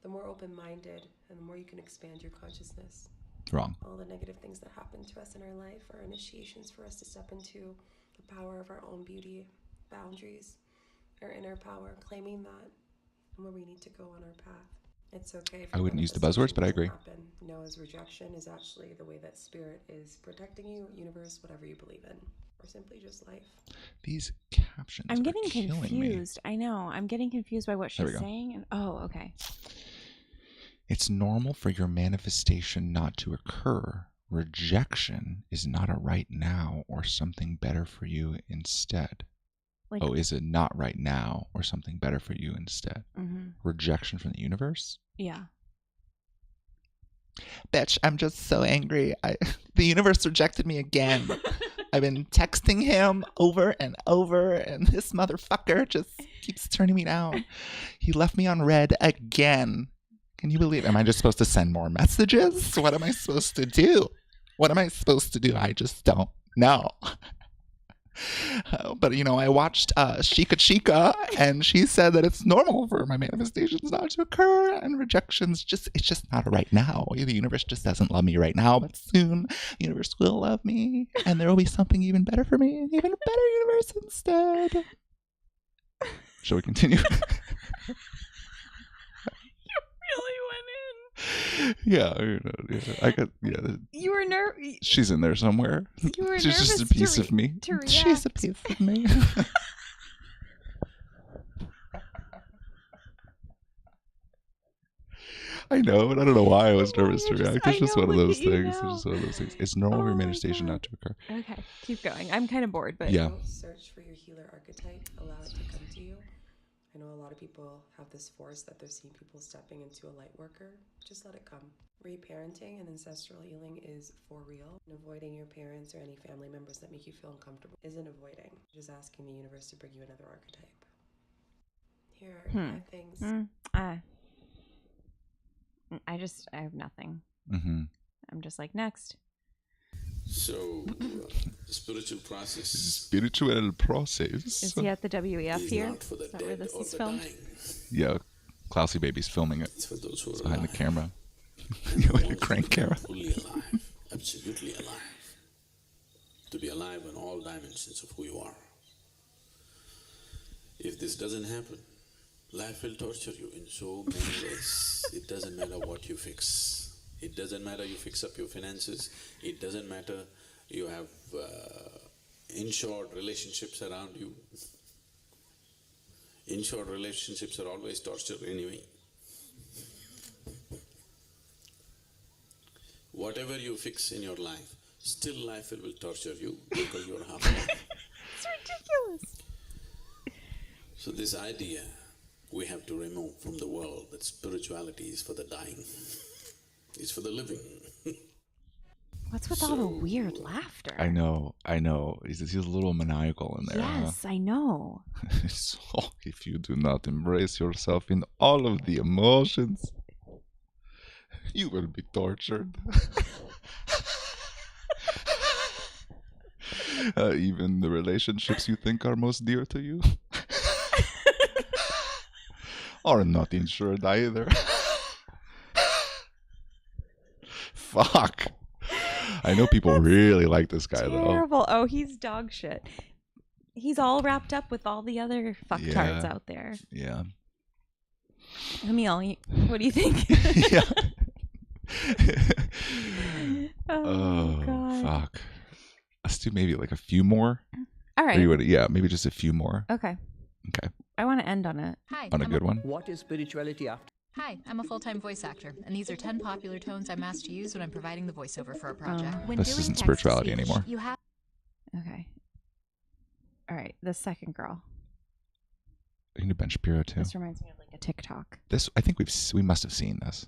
the more open-minded and the more you can expand your consciousness. Wrong. All the negative things that happen to us in our life are initiations for us to step into the power of our own beauty, boundaries, our inner power, claiming that and where we need to go on our path. It's okay. I wouldn't use the buzzwords, but I agree. Noah's rejection is actually the way that spirit is protecting you, universe, whatever you believe in, or simply just life. These captions I'm getting are killing confused. me. I know. I'm getting confused by what she's saying. And, okay. It's normal for your manifestation not to occur. Rejection is not a right now or something better for you instead. Is it not right now or something better for you instead? Rejection from the universe? Yeah. Bitch, I'm just so angry. The universe rejected me again. I've been texting him over and over, and this motherfucker just keeps turning me down. He left me on red again. Can you believe it? Am I just supposed to send more messages? What am I supposed to do? I just don't know. But, I watched Chica Chica, and she said that it's normal for my manifestations not to occur, and rejections it's just not right now. The universe just doesn't love me right now, but soon the universe will love me, and there will be something even better for me, an even better universe instead. Shall we continue? Yeah, You were nervous. She's in there somewhere. You were She's just a piece of me. She's a piece of me. I know, but I don't know why I was nervous to react. It's just one of those things. It's normal for your manifestation not to occur. Okay, keep going. I'm kind of bored, but yeah. Search for your healer archetype. Allow it to come to you. I know a lot of people have this force that they're seeing people stepping into a light worker. Just let it come. Reparenting and ancestral healing is for real. And avoiding your parents or any family members that make you feel uncomfortable isn't avoiding. Just asking the universe to bring you another archetype. Here are 5 things. I have nothing. I'm just like, next. So, spiritual process. Is he at the WEF here? Is that where this is filmed? Yeah, Klausy Baby's filming it. It's for those who are behind alive. The camera. Like a crank camera. Fully alive, absolutely alive. To be alive in all dimensions of who you are. If this doesn't happen, life will torture you in so many ways. It doesn't matter what you fix. It doesn't matter you fix up your finances. It doesn't matter you have insured relationships around you. Insured relationships are always torture anyway. Whatever you fix in your life, still life will torture you because you're half alive. It's ridiculous. So this idea we have to remove from the world that spirituality is for the dying. It's for the living. What's with all the weird laughter? I know. He's a little maniacal in there. Yes, I know. So, if you do not embrace yourself in all of the emotions, you will be tortured. Even the relationships you think are most dear to you are not insured either. Fuck. I know people really like this guy terrible. Oh, he's dog shit. He's all wrapped up with all the other fucktards out there. Yeah. Emil, what do you think? Yeah. Oh, God. Fuck. Let's do maybe like a few more. All right. Maybe just a few more. Okay. Okay. I want to end on it. Hi. On a good one. What is spirituality after? Hi, I'm a full-time voice actor, and these are 10 popular tones I'm asked to use when I'm providing the voiceover for a project. When This isn't spirituality anymore. You have Okay. All right. The second girl. You can do Ben Shapiro too. This reminds me of like a TikTok. This, I think we must have seen this.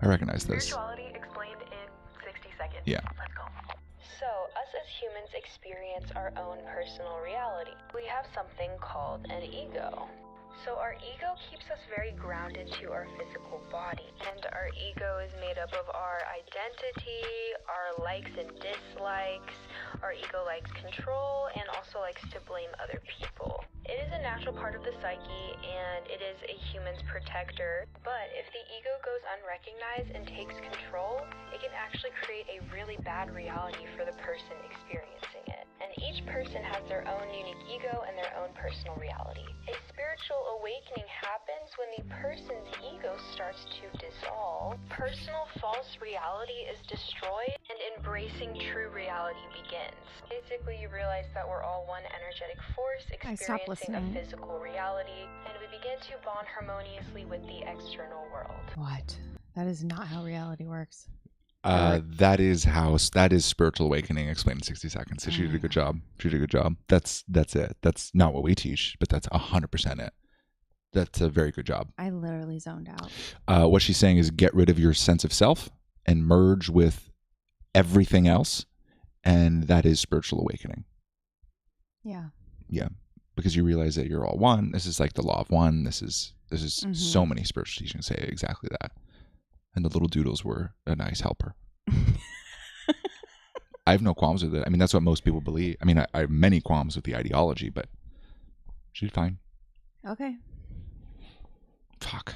I recognize this. Spirituality explained in 60 seconds. Yeah. Let's go. So, us as humans experience our own personal reality. We have something called an ego. So our ego keeps us very grounded to our physical body. And our ego is made up of our identity, our likes and dislikes. Our ego likes control and also likes to blame other people. It is a natural part of the psyche and it is a human's protector. But if the ego goes unrecognized and takes control, it can actually create a really bad reality for the person experiencing it. And each person has their own unique ego and their own personal reality. A spiritual awakening happens when the person's ego starts to dissolve, personal false reality is destroyed, and embracing true reality begins. Basically, you realize that we're all one energetic force experiencing a physical reality, and we begin to bond harmoniously with the external world. What? That is not how reality works. That is spiritual awakening explained in 60 seconds. So she did a good job. That's it. That's not what we teach, but that's 100% it. That's a very good job. I literally zoned out. What she's saying is get rid of your sense of self and merge with everything else. And that is spiritual awakening. Yeah. Yeah. Because you realize that you're all one. This is like the law of one. This is so many spiritual teachings say exactly that. And the little doodles were a nice helper. I have no qualms with it. I mean, that's what most people believe. I mean, I have many qualms with the ideology, but she's fine. Okay. Fuck.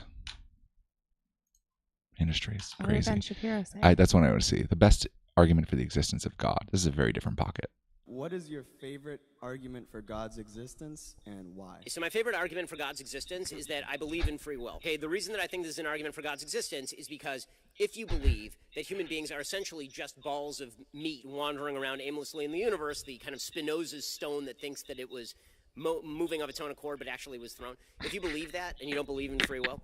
Industry is What did crazy. Ben Shapiro say? That's what I want to see. The best argument for the existence of God. This is a very different pocket. What is your favorite argument for God's existence and why? So my favorite argument for God's existence is that I believe in free will. Okay, the reason that I think this is an argument for God's existence is because if you believe that human beings are essentially just balls of meat wandering around aimlessly in the universe, the kind of Spinoza's stone that thinks that it was moving of its own accord but actually was thrown, if you believe that and you don't believe in free will,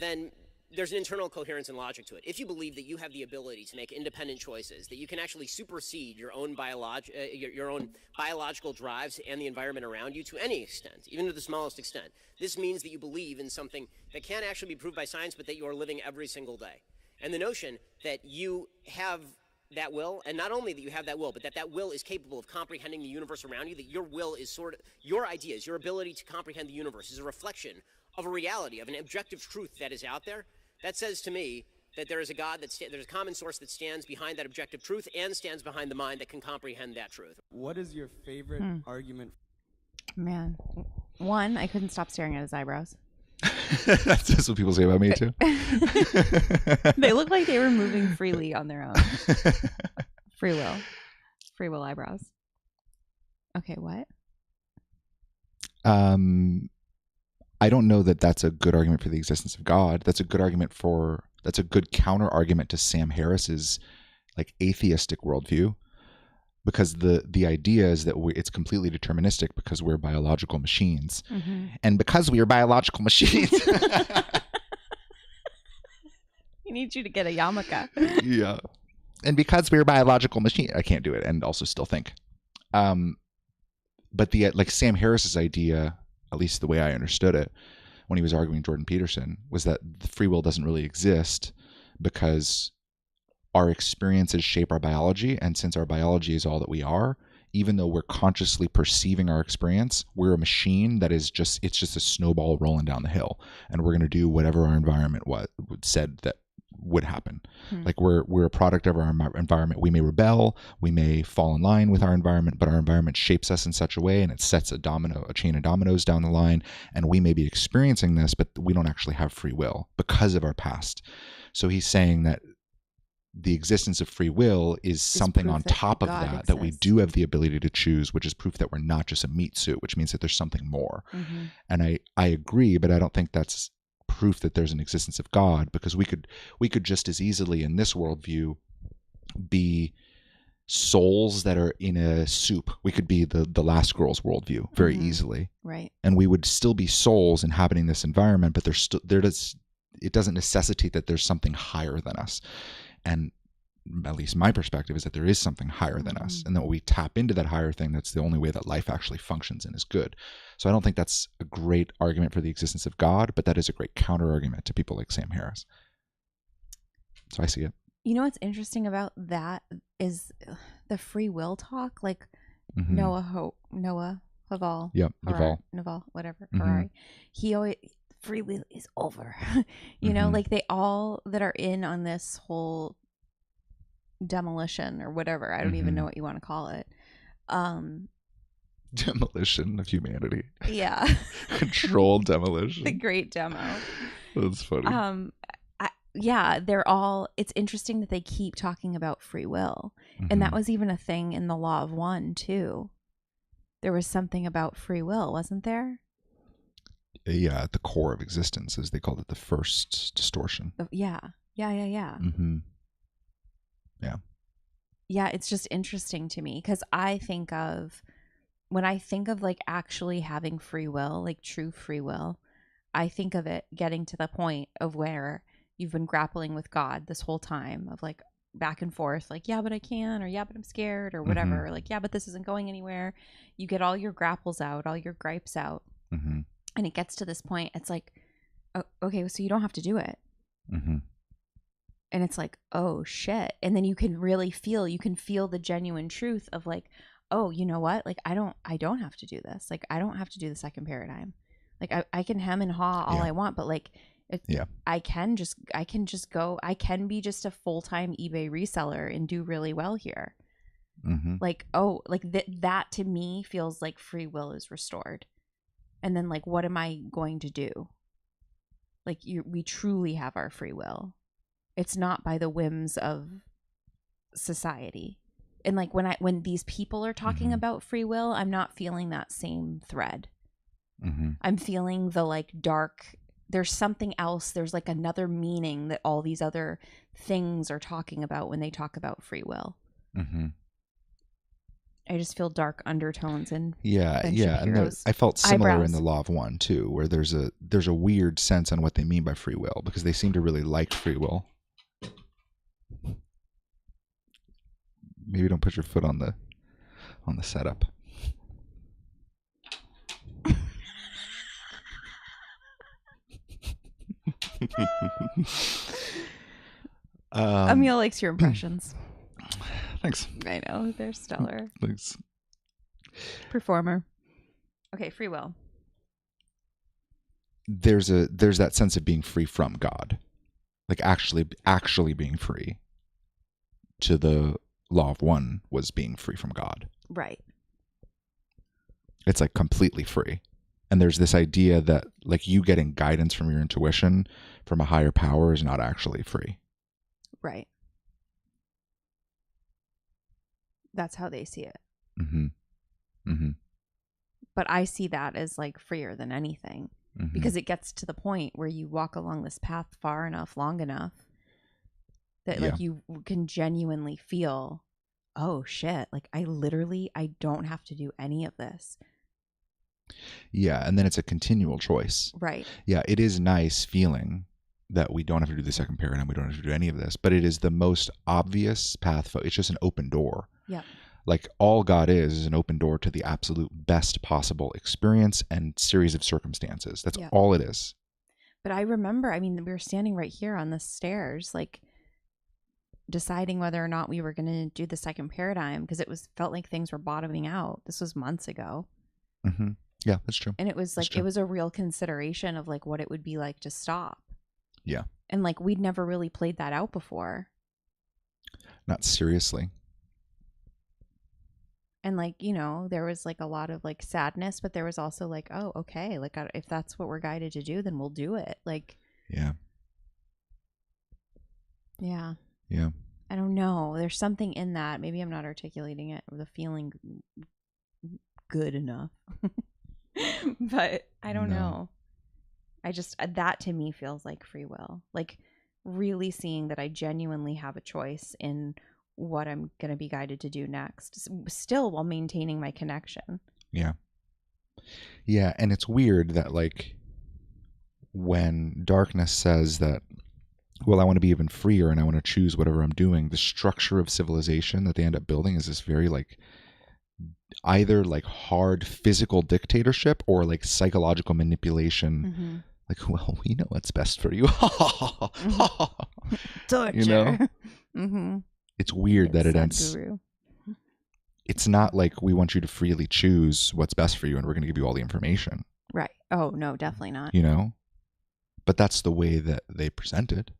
then there's an internal coherence and logic to it. If you believe that you have the ability to make independent choices, that you can actually supersede your own biological drives and the environment around you to any extent, even to the smallest extent, this means that you believe in something that can't actually be proved by science, but that you are living every single day. And the notion that you have that will, and not only that you have that will, but that will is capable of comprehending the universe around you, that your will is sort of, your ideas, your ability to comprehend the universe is a reflection of a reality, of an objective truth that is out there. That says to me that there is a God, there's a common source that stands behind that objective truth and stands behind the mind that can comprehend that truth. What is your favorite argument? Man. One, I couldn't stop staring at his eyebrows. That's just what people say about me too. They look like they were moving freely on their own. Free will eyebrows. Okay, what? I don't know that that's a good argument for the existence of God. That's a good counter argument to Sam Harris's like atheistic worldview, because the idea is that it's completely deterministic because we're biological machines, and because we are biological machines, He needs you to get a yarmulke. yeah, and because we're biological machine, I can't do it and also still think. But the like Sam Harris's idea, at least the way I understood it when he was arguing Jordan Peterson, was that the free will doesn't really exist because our experiences shape our biology. And since our biology is all that we are, even though we're consciously perceiving our experience, we're a machine that is it's just a snowball rolling down the hill. And we're going to do whatever our environment said that would happen. Like we're a product of our environment. We may rebel, we may fall in line with our environment, but our environment shapes us in such a way and it sets a chain of dominoes down the line, and we may be experiencing this, but we don't actually have free will because of our past. So he's saying that the existence of free will is something on top of that we do have the ability to choose, which is proof that we're not just a meat suit, which means that there's something more. Mm-hmm. And I agree, but I don't think that's proof that there's an existence of God, because we could just as easily in this worldview be souls that are in a soup. We could be the Last Girls worldview very easily. Right. And we would still be souls inhabiting this environment, but it doesn't necessitate that there's something higher than us. And at least my perspective is that there is something higher than us, and that when we tap into that higher thing, that's the only way that life actually functions and is good. So I don't think that's a great argument for the existence of God, but that is a great counter argument to people like Sam Harris. So I see it. You know what's interesting about that is the free will talk, like Noah Haval. Yep, Naval, whatever. Harari. He always, free will is over. You know, like they all that are in on this whole demolition or whatever. I don't even know what you want to call it. Demolition of humanity. Yeah. Controlled demolition. The great demo. That's funny. Yeah, they're all, it's interesting that they keep talking about free will. And that was even a thing in the Law of One too. There was something about free will, wasn't there? Yeah, at the core of existence, as they called it, the first distortion. Yeah. Mm-hmm. Yeah. Yeah, it's just interesting to me because when I think of like actually having free will, like true free will, I think of it getting to the point of where you've been grappling with God this whole time of like back and forth, like, yeah, but I can, or yeah, but I'm scared, or whatever. Or like, yeah, but this isn't going anywhere. You get all your grapples out, all your gripes out. And it gets to this point, it's like, oh, okay, so you don't have to do it. And it's like, oh shit. And then you can really feel the genuine truth of like, oh, you know what? Like, I don't have to do this. Like, I don't have to do the second paradigm. Like I can hem and haw all I want, but like, I can just go, I can be just a full-time eBay reseller and do really well here. Like, oh, like that to me feels like free will is restored. And then like, what am I going to do? Like we truly have our free will. It's not by the whims of society. And like when these people are talking about free will, I'm not feeling that same thread. I'm feeling the like dark, there's something else. There's like another meaning that all these other things are talking about when they talk about free will. I just feel dark undertones and and I felt similar eyebrows. in the Law of One too, where there's a weird sense on what they mean by free will, because they seem to really like free will. Maybe don't put your foot on the setup. Emil likes your impressions. Thanks. I know, they're stellar. Thanks. Performer. Okay, free will. There's that sense of being free from God, like actually being free. To the Law of One was being free from God. Right. It's like completely free. And there's this idea that like you getting guidance from your intuition from a higher power is not actually free. Right. That's how they see it. But I see that as like freer than anything, because it gets to the point where you walk along this path far enough, long enough that like you can genuinely feel, oh shit, like I don't have to do any of this. Yeah, and then it's a continual choice. Right. Yeah, it is nice feeling that we don't have to do the second paradigm, we don't have to do any of this, but it is the most obvious path. It's just an open door. Yeah. Like all God is an open door to the absolute best possible experience and series of circumstances. That's all it is. But I remember, I mean, we were standing right here on the stairs, like deciding whether or not we were going to do the second paradigm, because it felt like things were bottoming out. This was months ago. Yeah, that's true. And it was like, it was a real consideration of like what it would be like to stop. Yeah. And like, we'd never really played that out before. Not seriously. And like, you know, there was like a lot of like sadness, but there was also like, oh, okay, like if that's what we're guided to do, then we'll do it. Like, yeah. Yeah. Yeah. I don't know. There's something in that. Maybe I'm not articulating it or the feeling good enough. But I don't know. I just, that to me feels like free will. Like really seeing that I genuinely have a choice in what I'm going to be guided to do next, still while maintaining my connection. Yeah. Yeah. And it's weird that like when darkness says that, well, I want to be even freer and I want to choose whatever I'm doing, the structure of civilization that they end up building is this very like either like hard physical dictatorship or like psychological manipulation. Like, well, we know what's best for you. Torture. You know? It's weird that it ends. It's not like we want you to freely choose what's best for you and we're going to give you all the information. Right. Oh, no, definitely not. You know? But that's the way that they present it.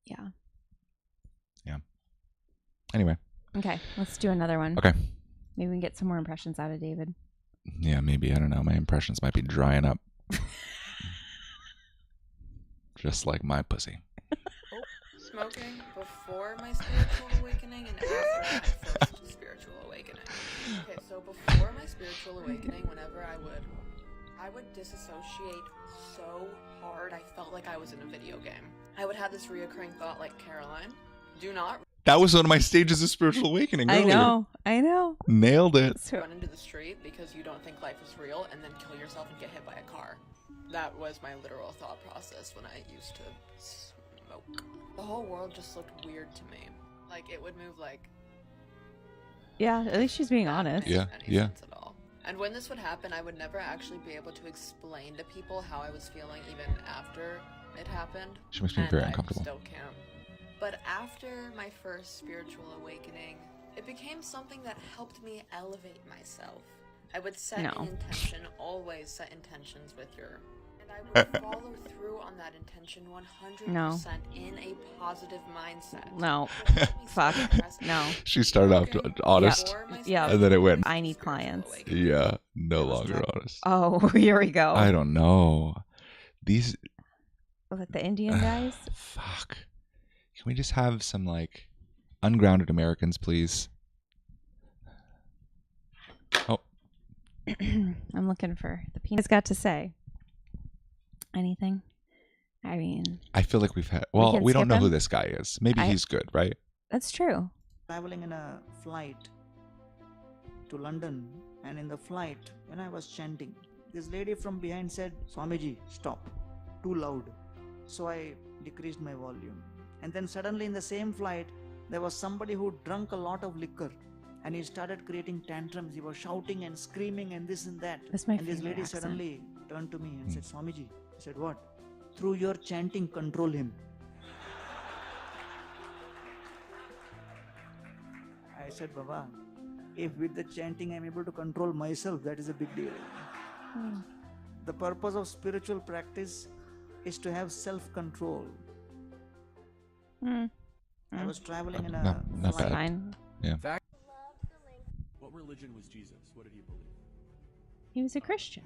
Yeah. Yeah. Anyway. Okay, let's do another one. Okay. Maybe we can get some more impressions out of David. Yeah, maybe. I don't know. My impressions might be drying up. Just like my pussy. Smoking before my spiritual awakening and after my first spiritual awakening. Okay, so before my spiritual awakening, whenever I would disassociate so hard, I felt like I was in a video game. I would have this reoccurring thought like, Caroline, do not... That was one of my stages of spiritual awakening earlier. I know. Nailed it. Run into the street because you don't think life is real and then kill yourself and get hit by a car. That was my literal thought process when I used to smoke. The whole world just looked weird to me. Like, it would move like... Yeah, at least she's being honest. Yeah, yeah. At all. And when this would happen, I would never actually be able to explain to people how I was feeling even after it happened. She makes me very uncomfortable. I still can't. But after my first spiritual awakening, it became something that helped me elevate myself. I would set an intention, always set intentions with your... And I would follow through on that intention 100% in a positive mindset. No. Fuck. No. She started off honest. Yeah. And then it went... I need clients. Yeah. No longer honest. Oh, here we go. I don't know. These... Was it the Indian guys? Fuck. Can we just have some, like, ungrounded Americans, please? Oh. I'm looking for the penis got to say. Anything? I mean... I feel like we've had... Well, we don't know who this guy is. Maybe he's good, right? That's true. Traveling in a flight to London, and in the flight, when I was chanting, this lady from behind said, Swamiji, stop. Too loud. So I decreased my volume. And then suddenly in the same flight, there was somebody who drank a lot of liquor and he started creating tantrums. He was shouting and screaming and this and that. That's my and this lady accent. suddenly turned to me and said, Swamiji. I said, what? Through your chanting, control him. I said, Baba, if with the chanting I'm able to control myself, that is a big deal. The purpose of spiritual practice is to have self-control. I was traveling in a not flight. Fine. Yeah. What religion was Jesus? What did he believe? He was a Christian.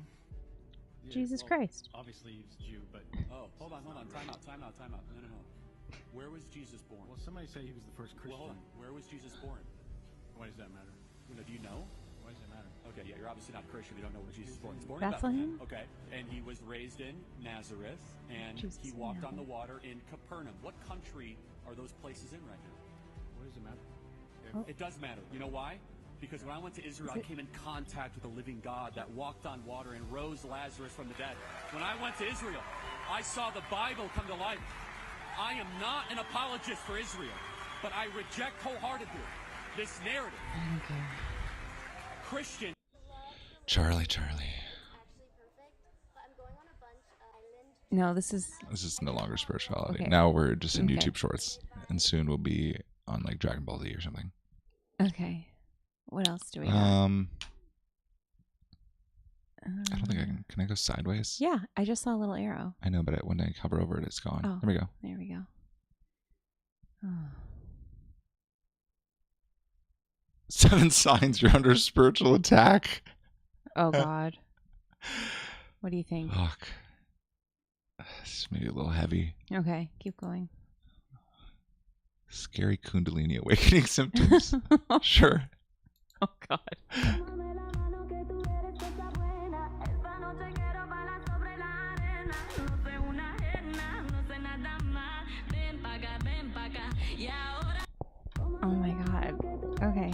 Yeah, Jesus well, Christ. Obviously he was a Jew, but... Oh, hold on. Time out. No. Where was Jesus born? Well, somebody say he was the first Christian. Well, hold on. Where was Jesus born? Why does that matter? Do you know? Why does that matter? Okay, yeah, you're obviously not Christian. You don't know where Jesus was born. He's born in Bethlehem? Okay, and he was raised in Nazareth, and he walked on the water in Capernaum. What country are those places in right now? What does it matter? It does matter. You know why? Because when I went to Israel, I came in contact with a living God that walked on water and rose Lazarus from the dead. When I went to Israel, I saw the Bible come to life. I am not an apologist for Israel, but I reject wholeheartedly this narrative. Christian. Charlie. No, this is no longer spirituality. Okay. Now we're just in Okay. YouTube Shorts, and soon we'll be on like Dragon Ball Z or something. Okay. What else do we have? I don't think I can. Can I go sideways? Yeah, I just saw a little arrow. I know, but when I hover over it, it's gone. Oh, There we go. There we go. Oh. 7 signs you're under spiritual attack. Oh God. What do you think? Fuck. It's maybe a little heavy. Okay, keep going. Scary Kundalini awakening symptoms. Sure. Oh God. Oh my God. Okay.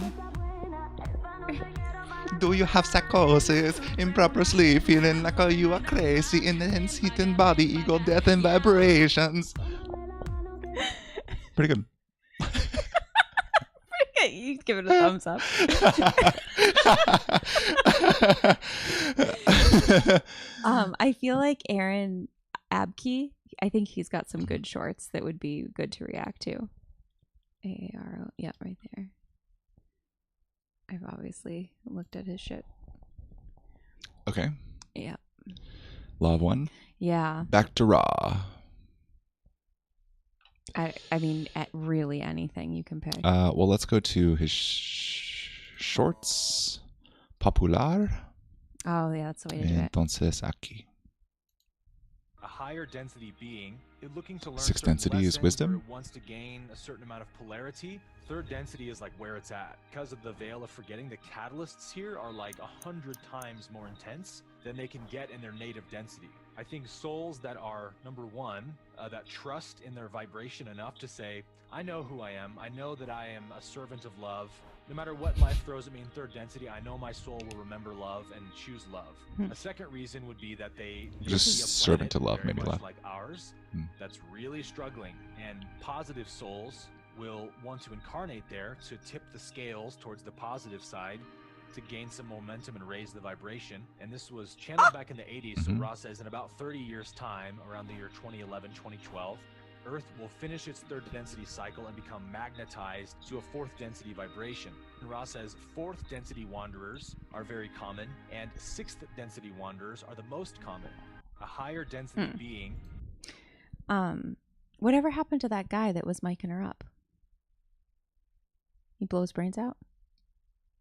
Do you have psychosis, improper sleep, feeling like you are crazy, intense heat and body, ego, death, and vibrations? Pretty good. You give it a thumbs up. I feel like Aaron Abke, I think he's got some good shorts that would be good to react to. AARO, yeah, right there. I've obviously looked at his shit. Okay. Yeah. Law of One? Yeah. Back to Raw. I mean, at really anything you can pick. Well, let's go to his shorts. Popular. Oh, yeah, that's the way to do it. Entonces aquí. A higher density being looking to learn Sixth density is wisdom. Wants to gain a certain amount of polarity. Third density is like where it's at. Because of the veil of forgetting, the catalysts here are like 100 times more intense than they can get in their native density. I think souls that are, number one, that trust in their vibration enough to say, I know who I am. I know that I am a servant of love. No matter what life throws at me in third density, I know my soul will remember love and choose love. A second reason would be that they Just see a servant to planet love very made me much laugh. like ours that's really struggling, and positive souls will want to incarnate there to tip the scales towards the positive side to gain some momentum and raise the vibration. And this was channeled back in the 80s. So Ra says in about 30 years time, around the year 2011, 2012, Earth will finish its third density cycle and become magnetized to a fourth density vibration. And Ra says fourth density wanderers are very common, and sixth density wanderers are the most common. A higher density being. Whatever happened to that guy that was miking her up? He blew his brains out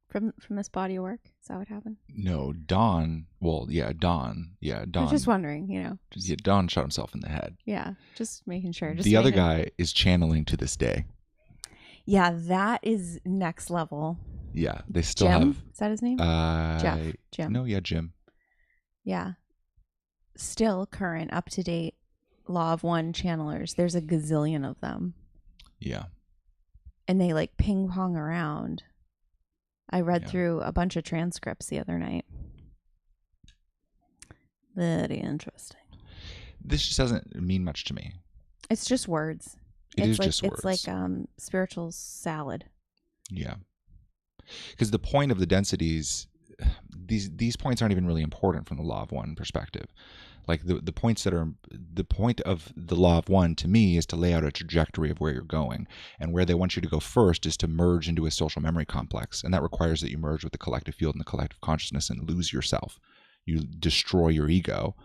from this body of work. Is that what happened? No, Don. Well, yeah, Don. Yeah, Don. I was just wondering, Yeah, Don shot himself in the head. Yeah, just making sure. Just the other guy is channeling to this day. Yeah, that is next level. Yeah, they still Jim? have. Is that his name? Jeff. Jim. No, yeah, Jim. Yeah. Still current, up to date Law of One channelers. There's a gazillion of them. Yeah. And they like ping pong around. I read through a bunch of transcripts the other night. Very interesting. This just doesn't mean much to me. It's just words. Just words. It's like spiritual salad. Yeah. Because the point of the densities, these points aren't even really important from the Law of One perspective. Like the points that are the point of the Law of One to me is to lay out a trajectory of where you're going, and where they want you to go first is to merge into a social memory complex, and that requires that you merge with the collective field and the collective consciousness and lose yourself. You destroy your ego,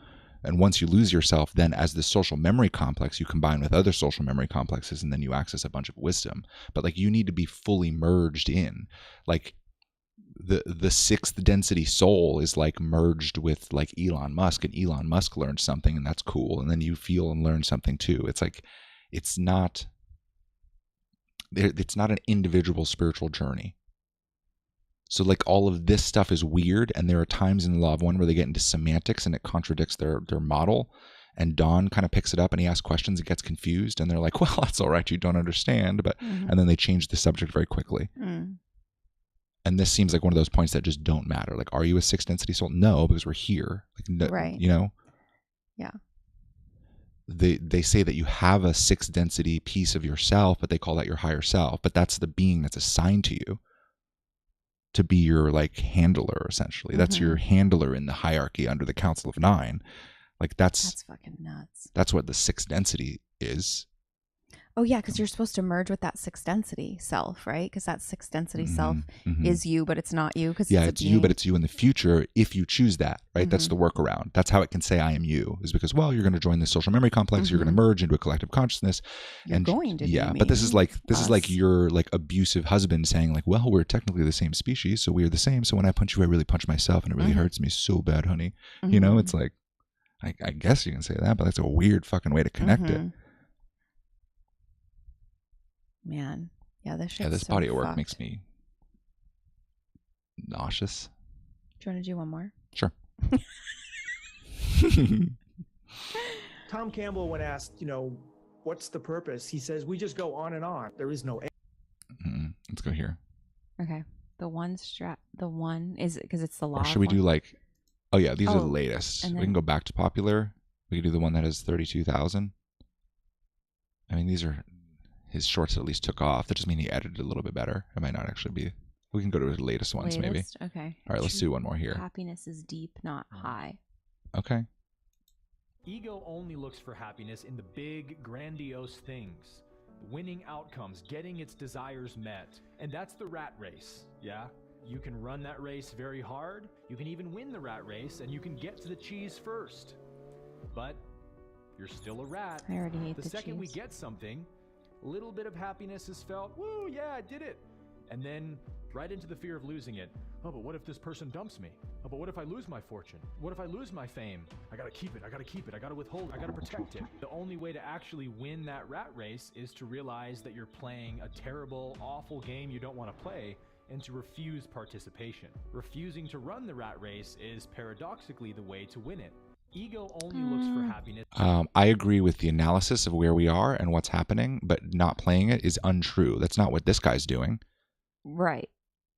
and once you lose yourself, then as the social memory complex, you combine with other social memory complexes, and then you access a bunch of wisdom. But like you need to be fully merged in, like. The sixth density soul is like merged with like Elon Musk, and Elon Musk learned something, and that's cool, and then you feel and learn something too. It's like it's not an individual spiritual journey. So like all of this stuff is weird, and there are times in the Law of One where they get into semantics and it contradicts their model, and Don kind of picks it up and he asks questions and gets confused, and they're like, well, that's all right, you don't understand, but and then they change the subject very quickly. And this seems like one of those points that just don't matter. Like, are you a sixth density soul? No, because we're here. Like, no, right. Yeah. They say that you have a sixth density piece of yourself, but they call that your higher self. But that's the being that's assigned to you to be your like handler, essentially. That's your handler in the hierarchy under the Council of Nine. Like that's fucking nuts. That's what the sixth density is. Oh, yeah, because you're supposed to merge with that sixth density self, right? Because that sixth density self is you, but it's not you. It's you, but it's you in the future if you choose that, right? That's the workaround. That's how it can say I am you, is because, well, you're going to join the social memory complex. You're going to merge into a collective consciousness. You're going to be me, but this is like your like abusive husband saying like, well, we're technically the same species, so we are the same. So when I punch you, I really punch myself, and it really hurts me so bad, honey. It's like, I guess you can say that, but that's a weird fucking way to connect it. Man. Yeah, this Yeah, this body of work makes me nauseous. Do you want to do one more? Sure. Tom Campbell, when asked, what's the purpose? He says, we just go on and on. There is no end. Let's go here. Okay. The one is it because it's the law. Or should we do like, oh yeah, these are the latest. We can go back to popular. We can do the one that has 32,000. I mean, these are his shorts that at least took off. That just mean he edited a little bit better. It might not actually be. We can go to his latest ones maybe. Okay. All right, let's do one more here. Happiness is deep, not high. Okay. Ego only looks for happiness in the big, grandiose things. Winning outcomes, getting its desires met. And that's the rat race, yeah? You can run that race very hard, you can even win the rat race, and you can get to the cheese first. But you're still a rat. I already hate the second we get something, a little bit of happiness is felt. Woo, yeah, I did it. And then right into the fear of losing it. Oh, but what if this person dumps me? Oh, but what if I lose my fortune? What if I lose my fame? I gotta keep it, I gotta keep it, I gotta withhold it, I gotta protect it. The only way to actually win that rat race is to realize that you're playing a terrible, awful game you don't want to play, and to refuse participation. Refusing to run the rat race is paradoxically the way to win it. Ego only looks for happiness. I agree with the analysis of where we are and what's happening, but not playing it is untrue. That's not what this guy's doing. Right.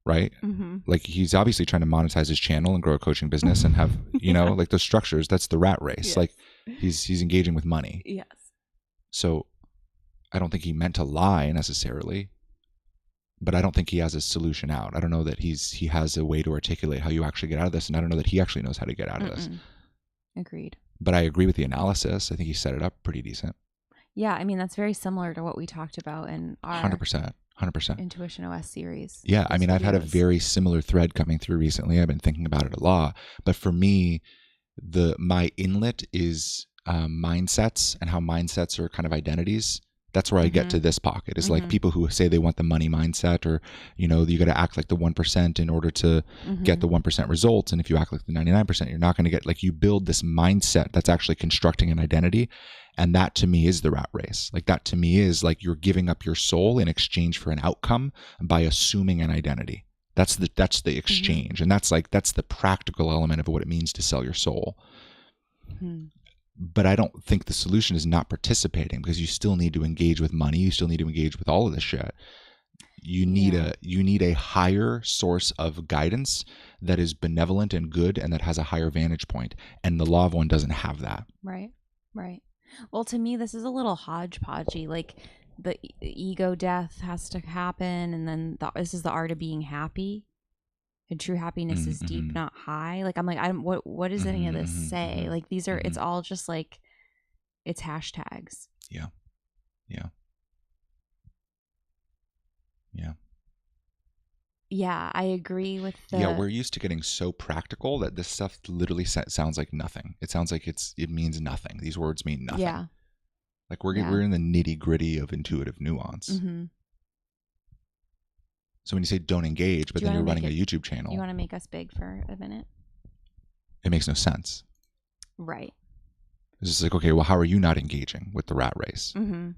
Right? Mm-hmm. Like he's obviously trying to monetize his channel and grow a coaching business and have, like those structures. That's the rat race. Yes. Like he's engaging with money. Yes. So I don't think he meant to lie necessarily, but I don't think he has a solution out. I don't know that he has a way to articulate how you actually get out of this. And I don't know that he actually knows how to get out of this. Agreed. But I agree with the analysis. I think he set it up pretty decent. Yeah, I mean, that's very similar to what we talked about in our 100%. intuitionOS series. Yeah, I mean, I've had a very similar thread coming through recently. I've been thinking about it a lot. But for me, my inlet is mindsets and how mindsets are kind of identities. That's where I get to this pocket. It's like people who say they want the money mindset, or, you got to act like the 1% in order to get the 1% results. And if you act like the 99%, you're not going to get, like, you build this mindset that's actually constructing an identity. And that to me is the rat race. Like that to me is like you're giving up your soul in exchange for an outcome by assuming an identity. That's the exchange. And that's the practical element of what it means to sell your soul. But I don't think the solution is not participating, because you still need to engage with money. You still need to engage with all of this shit. You need a higher source of guidance that is benevolent and good and that has a higher vantage point. And the law of one doesn't have that. Right. Right. Well, to me, this is a little hodgepodgey. Like the ego death has to happen, and then this is the art of being happy. And true happiness is deep, not high. Like I'm like, what does any of this say? Like these are, it's all just like, it's hashtags. Yeah. Yeah. Yeah. Yeah, I agree with the... Yeah, we're used to getting so practical that this stuff literally sounds like nothing. It sounds like it means nothing. These words mean nothing. Yeah. Like we're in the nitty gritty of intuitive nuance. Mm-hmm. So when you say don't engage, but then you're running a YouTube channel. You want to make us big for a minute? It makes no sense. Right. It's just like, okay, well, how are you not engaging with the rat race? Mm-hmm.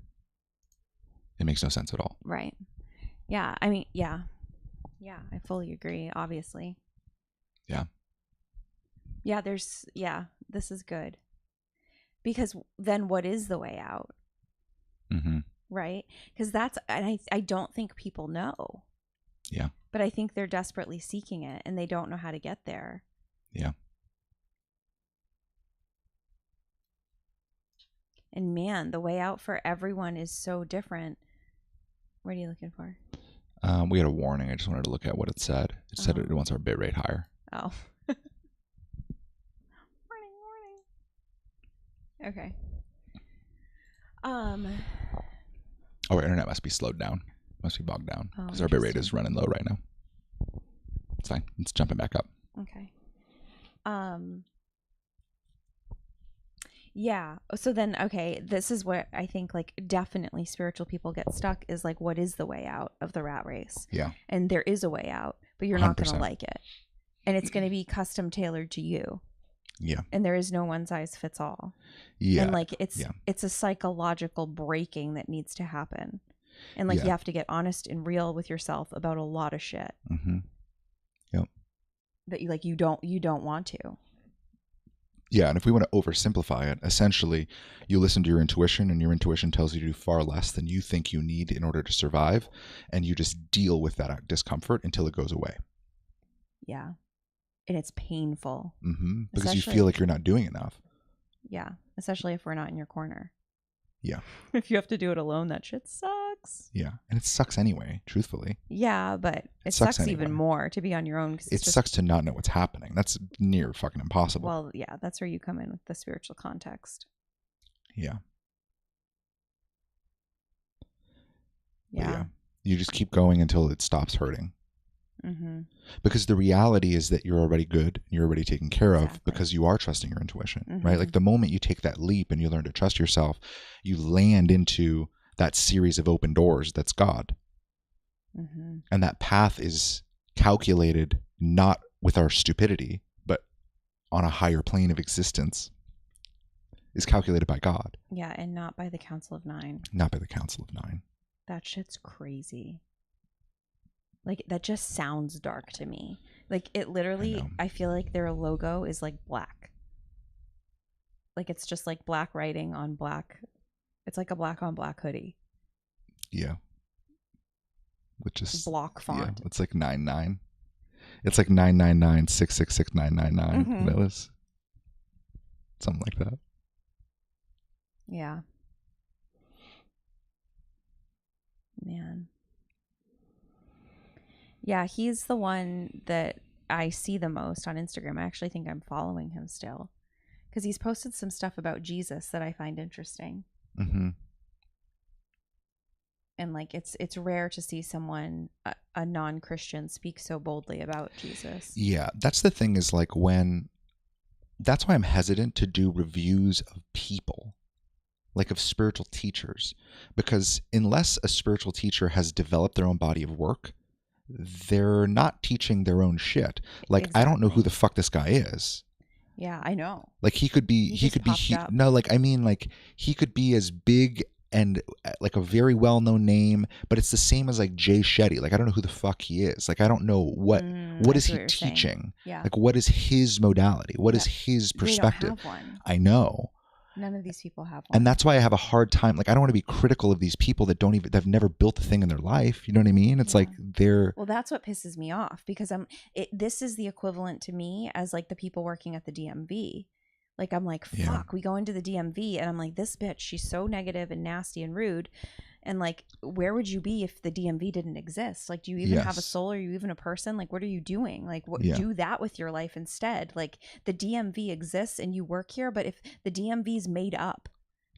It makes no sense at all. Right. Yeah. I mean, yeah. Yeah, I fully agree, obviously. Yeah. Yeah, this is good. Because then what is the way out? Mm-hmm. Right? Because I don't think people know. Yeah. But I think they're desperately seeking it and they don't know how to get there. Yeah. And man, the way out for everyone is so different. What are you looking for? We had a warning. I just wanted to look at what it said. It said it wants our bit rate higher. Oh. Warning. Okay. Our internet must be slowed down. Must be bogged down. Because our bit rate is running low right now. It's fine. It's jumping back up. Okay. Yeah. So then, okay, this is where I think like definitely spiritual people get stuck, is like, what is the way out of the rat race? Yeah. And there is a way out, but you're 100%. Not going to like it. And it's going to be custom tailored to you. Yeah. And there is no one size fits all. Yeah. And like it's a psychological breaking that needs to happen. And like you have to get honest and real with yourself about a lot of shit. Mm-hmm. Yep. That you don't want to. Yeah, and if we want to oversimplify it, essentially you listen to your intuition, and your intuition tells you to do far less than you think you need in order to survive, and you just deal with that discomfort until it goes away. Yeah. And it's painful. Mm-hmm. Because you feel like you're not doing enough. Yeah, especially if we're not in your corner. Yeah. If you have to do it alone, that shit sucks. Yeah, and it sucks anyway, truthfully. Yeah, but it sucks even anyway. more to be on your own. It sucks to not know what's happening. That's near fucking impossible. Well, yeah, that's where you come in with the spiritual context. Yeah. Yeah. You just keep going until it stops hurting. Mm-hmm. Because the reality is that you're already good, you're already taken care of because you are trusting your intuition, right? Like the moment you take that leap and you learn to trust yourself, you land into that series of open doors that's God. Mm-hmm. And that path is calculated not with our stupidity, but on a higher plane of existence, is calculated by God. Yeah, and not by the Council of Nine. Not by the Council of Nine. That shit's crazy. Like, that just sounds dark to me. Like, it literally, I feel like their logo is like black. Like, it's just like black writing on black. It's like a black on black hoodie. Yeah. Which is block font. Yeah, it's like 99. It's like 999-666-999. Mm-hmm. That was something like that. Yeah. Man. Yeah, he's the one that I see the most on Instagram. I actually think I'm following him still because he's posted some stuff about Jesus that I find interesting. Mm-hmm. And like it's rare to see someone, a non-Christian, speak so boldly about Jesus. Yeah, that's the thing is like that's why I'm hesitant to do reviews of people, like of spiritual teachers, because unless a spiritual teacher has developed their own body of work, they're not teaching their own shit. Like, exactly. I don't know who the fuck this guy is. Yeah, I know. Like he could be he could be as big and like a very well-known name, but it's the same as like Jay Shetty. Like I don't know who the fuck he is. Like I don't know what is he teaching. Yeah. Like what is his modality? What is his perspective? They don't have one. I know. None of these people have one. And that's why I have a hard time. Like I don't want to be critical of these people that've never built a thing in their life. You know what I mean? It's like they're. Well, that's what pisses me off because this is the equivalent to me as like the people working at the DMV. Like, I'm like, fuck, we go into the DMV and I'm like, this bitch, she's so negative and nasty and rude. And like, where would you be if the DMV didn't exist? Like, do you even have a soul? Are you even a person? Like, what are you doing? Like, do that with your life instead. Like, the DMV exists and you work here, but if the DMV is made up,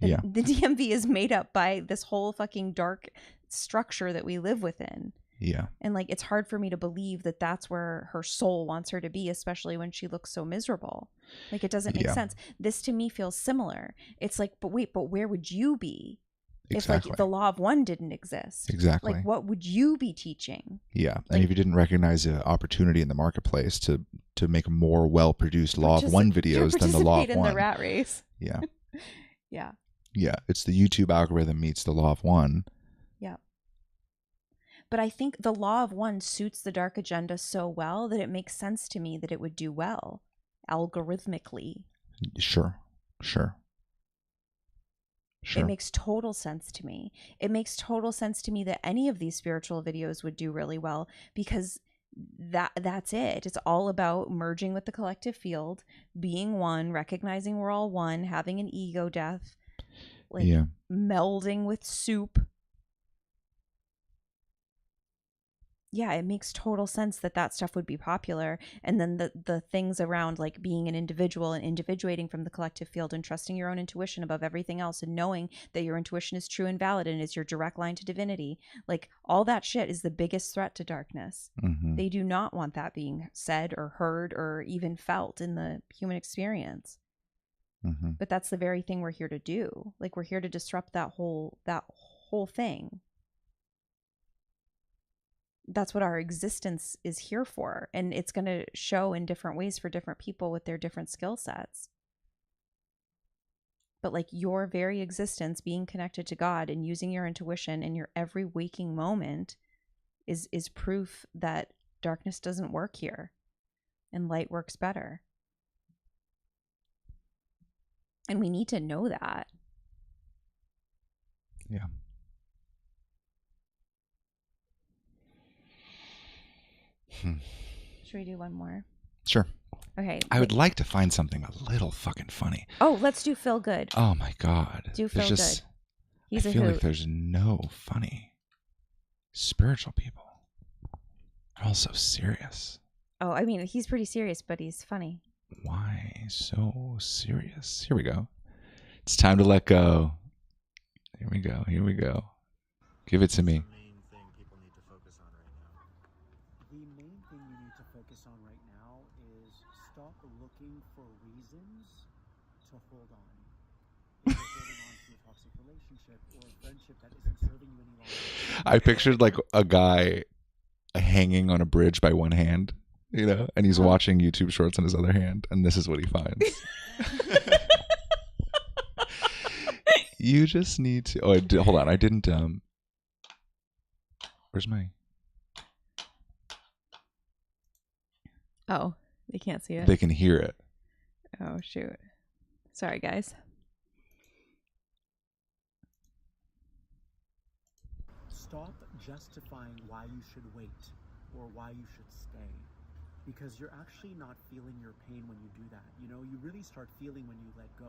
the DMV is made up by this whole fucking dark structure that we live within. Yeah. And like, it's hard for me to believe that that's where her soul wants her to be, especially when she looks so miserable. Like, it doesn't make sense. This to me feels similar. It's like, but where would you be if like the law of one didn't exist? Exactly. Like, what would you be teaching? Yeah. And if you didn't recognize an opportunity in the marketplace to make more well-produced law of one videos than the law of one. In the rat race. Yeah. Yeah. Yeah. It's the YouTube algorithm meets the law of one. Yeah. But I think the law of one suits the dark agenda so well that it makes sense to me that it would do well, algorithmically. Sure. It makes total sense to me. It makes total sense to me that any of these spiritual videos would do really well because that's it. It's all about merging with the collective field, being one, recognizing we're all one, having an ego death, like melding with soup. Yeah, it makes total sense that stuff would be popular. And then the things around like being an individual and individuating from the collective field and trusting your own intuition above everything else and knowing that your intuition is true and valid and is your direct line to divinity. Like all that shit is the biggest threat to darkness. Mm-hmm. They do not want that being said or heard or even felt in the human experience. Mm-hmm. But that's the very thing we're here to do. Like we're here to disrupt that whole thing. That's what our existence is here for. And it's going to show in different ways for different people with their different skill sets. But like your very existence being connected to God and using your intuition in your every waking moment is proof that darkness doesn't work here and light works better. And we need to know that. Yeah. Should we do one more? Sure. Okay. I would like to find something a little fucking funny. Oh, let's do Feel Good. Oh my God. Do Feel Good. I feel like there's no funny spiritual people. They're all so serious. Oh, I mean, he's pretty serious, but he's funny. Why so serious? Here we go. It's time to let go. Here we go. Here we go. Give it to me. The main thing you need to focus on right now is stop looking for reasons to hold on. If you're holding on to a toxic relationship or a friendship that isn't serving you any longer. I pictured like a guy hanging on a bridge by one hand, you know, and he's watching YouTube shorts on his other hand, and this is what he finds. You just need to. Oh, hold on. I didn't. Where's my? Oh, they can't see it. They can hear it. Oh shoot! Sorry, guys. Stop justifying why you should wait or why you should stay, because you're actually not feeling your pain when you do that. You know, you really start feeling when you let go.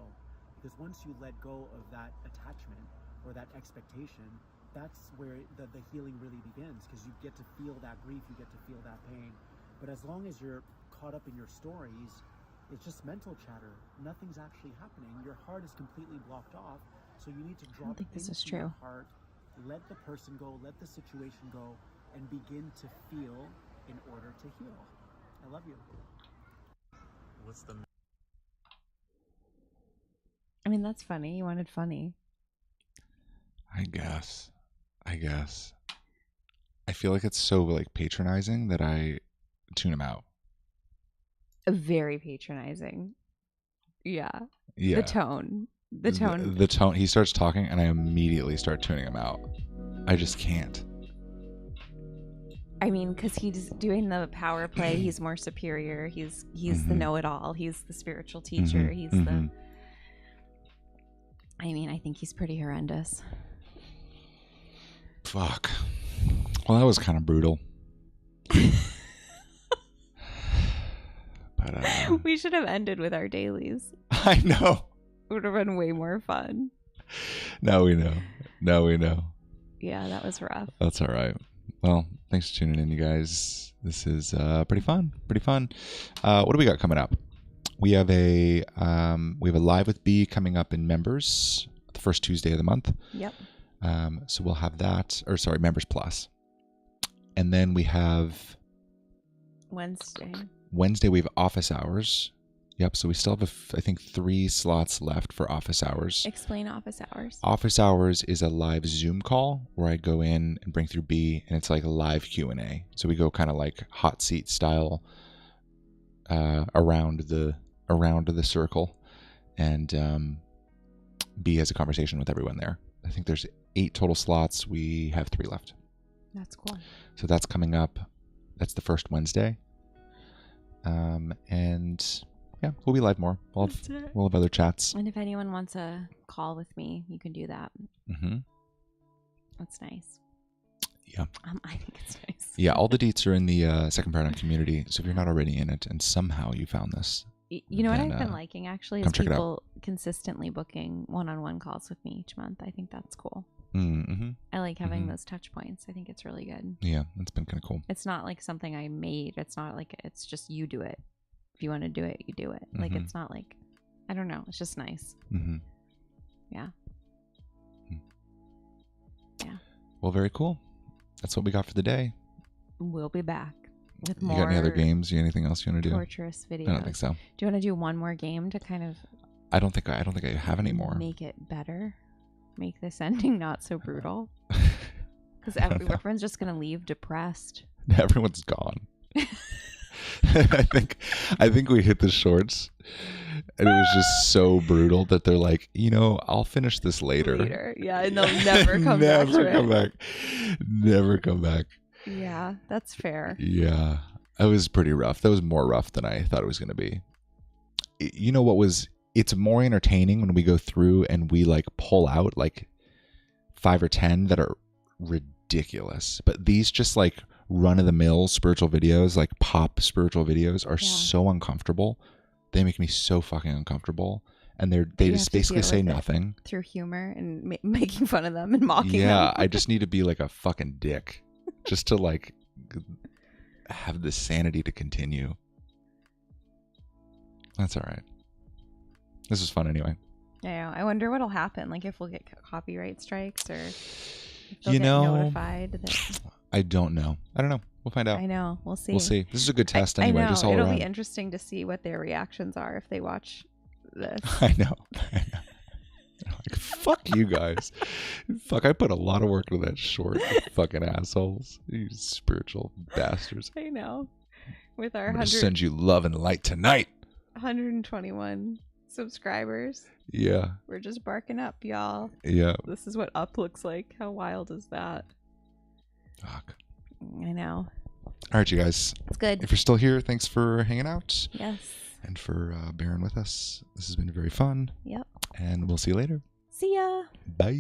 Because once you let go of that attachment or that expectation, that's where the healing really begins, because you get to feel that grief, you get to feel that pain. But as long as you're caught up in your stories, it's just mental chatter. Nothing's actually happening. Your heart is completely blocked off. So you need to drop into your heart, let the person go, let the situation go, and begin to feel in order to heal. I love you. What's the... I mean, that's funny. You wanted funny. I guess. I feel like it's so like patronizing that I tune him out. Very patronizing. Yeah. Yeah. The tone. The tone. He starts talking and I immediately start tuning him out. I just can't. I mean, because he's doing the power play. He's more superior. He's the know-it-all. He's the spiritual teacher. He's the... I mean, I think he's pretty horrendous. Fuck. Well, that was kind of brutal. But we should have ended with our dailies. I know. It would have been way more fun. Now we know. Yeah, that was rough. That's all right. Well, thanks for tuning in, you guys. This is pretty fun. What do we got coming up? We have a Live with B coming up in Members, the first Tuesday of the month. Yep. So we'll have that, Members Plus. And then we have Wednesday we have office hours. Yep, so we still have, I think, 3 slots left for office hours. Explain office hours. Office hours is a live Zoom call where I go in and bring through B, and it's like a live Q&A. So we go kind of like hot seat style around the circle, and B has a conversation with everyone there. I think there's 8 total slots. We have 3 left. That's cool. So that's coming up. That's the first Wednesday. And yeah, we'll be live more. We'll have other chats. And if anyone wants a call with me, you can do that. Mm-hmm. That's nice. Yeah. I think it's nice. Yeah, all the deets are in the Second Paradigm community. So if you're not already in it and somehow you found this, you know what I've been liking actually is people consistently booking one-on-one calls with me each month. I think that's cool. Mm-hmm. I like having those touch points. I think it's really good. Yeah, that's been kind of cool. It's not like something I made. It's not like it's just you do it. If you want to do it, you do it. Like it's not like, I don't know. It's just nice. Mm-hmm. Yeah. Yeah. Well, very cool. That's what we got for the day. We'll be back with more. You got any other games? Anything else you want to do? Torturous videos. I don't think so. Do you want to do one more game to kind of? I don't think I have any more. Make it better. Make this ending not so brutal. Because everyone's just gonna leave depressed. Everyone's gone. I think we hit the shorts. And it was just so brutal that they're like, I'll finish this later. Yeah, and they'll never come back to it. Never come back. Yeah, that's fair. Yeah, it was pretty rough. That was more rough than I thought it was going to be. You know what was, it's more entertaining when we go through and we like pull out like 5 or 10 that are ridiculous. But these just like run-of-the-mill spiritual videos, like pop spiritual videos, are so uncomfortable. They make me so fucking uncomfortable. And they just basically say nothing. Through humor and making fun of them and mocking them. Yeah, I just need to be like a fucking dick. Just to like have the sanity to continue. That's all right. This was fun anyway. Yeah, I wonder what'll happen. Like if we'll get copyright strikes or if they'll get notified. I don't know. We'll find out. I know. We'll see. We'll see. This is a good test anyway. I know. Just all It'll around. be interesting to see what their reactions are if they watch this. I know. Like, fuck you guys. Fuck, I put a lot of work into that short. Fucking assholes. You spiritual bastards. I know. With our I'm gonna send you love and light tonight. 121 subscribers. Yeah. We're just barking up, y'all. Yeah. This is what up looks like. How wild is that? Fuck. I know. All right, you guys. It's good. If you're still here, thanks for hanging out. Yes. And for bearing with us. This has been very fun. Yep. And we'll see you later. See ya. Bye.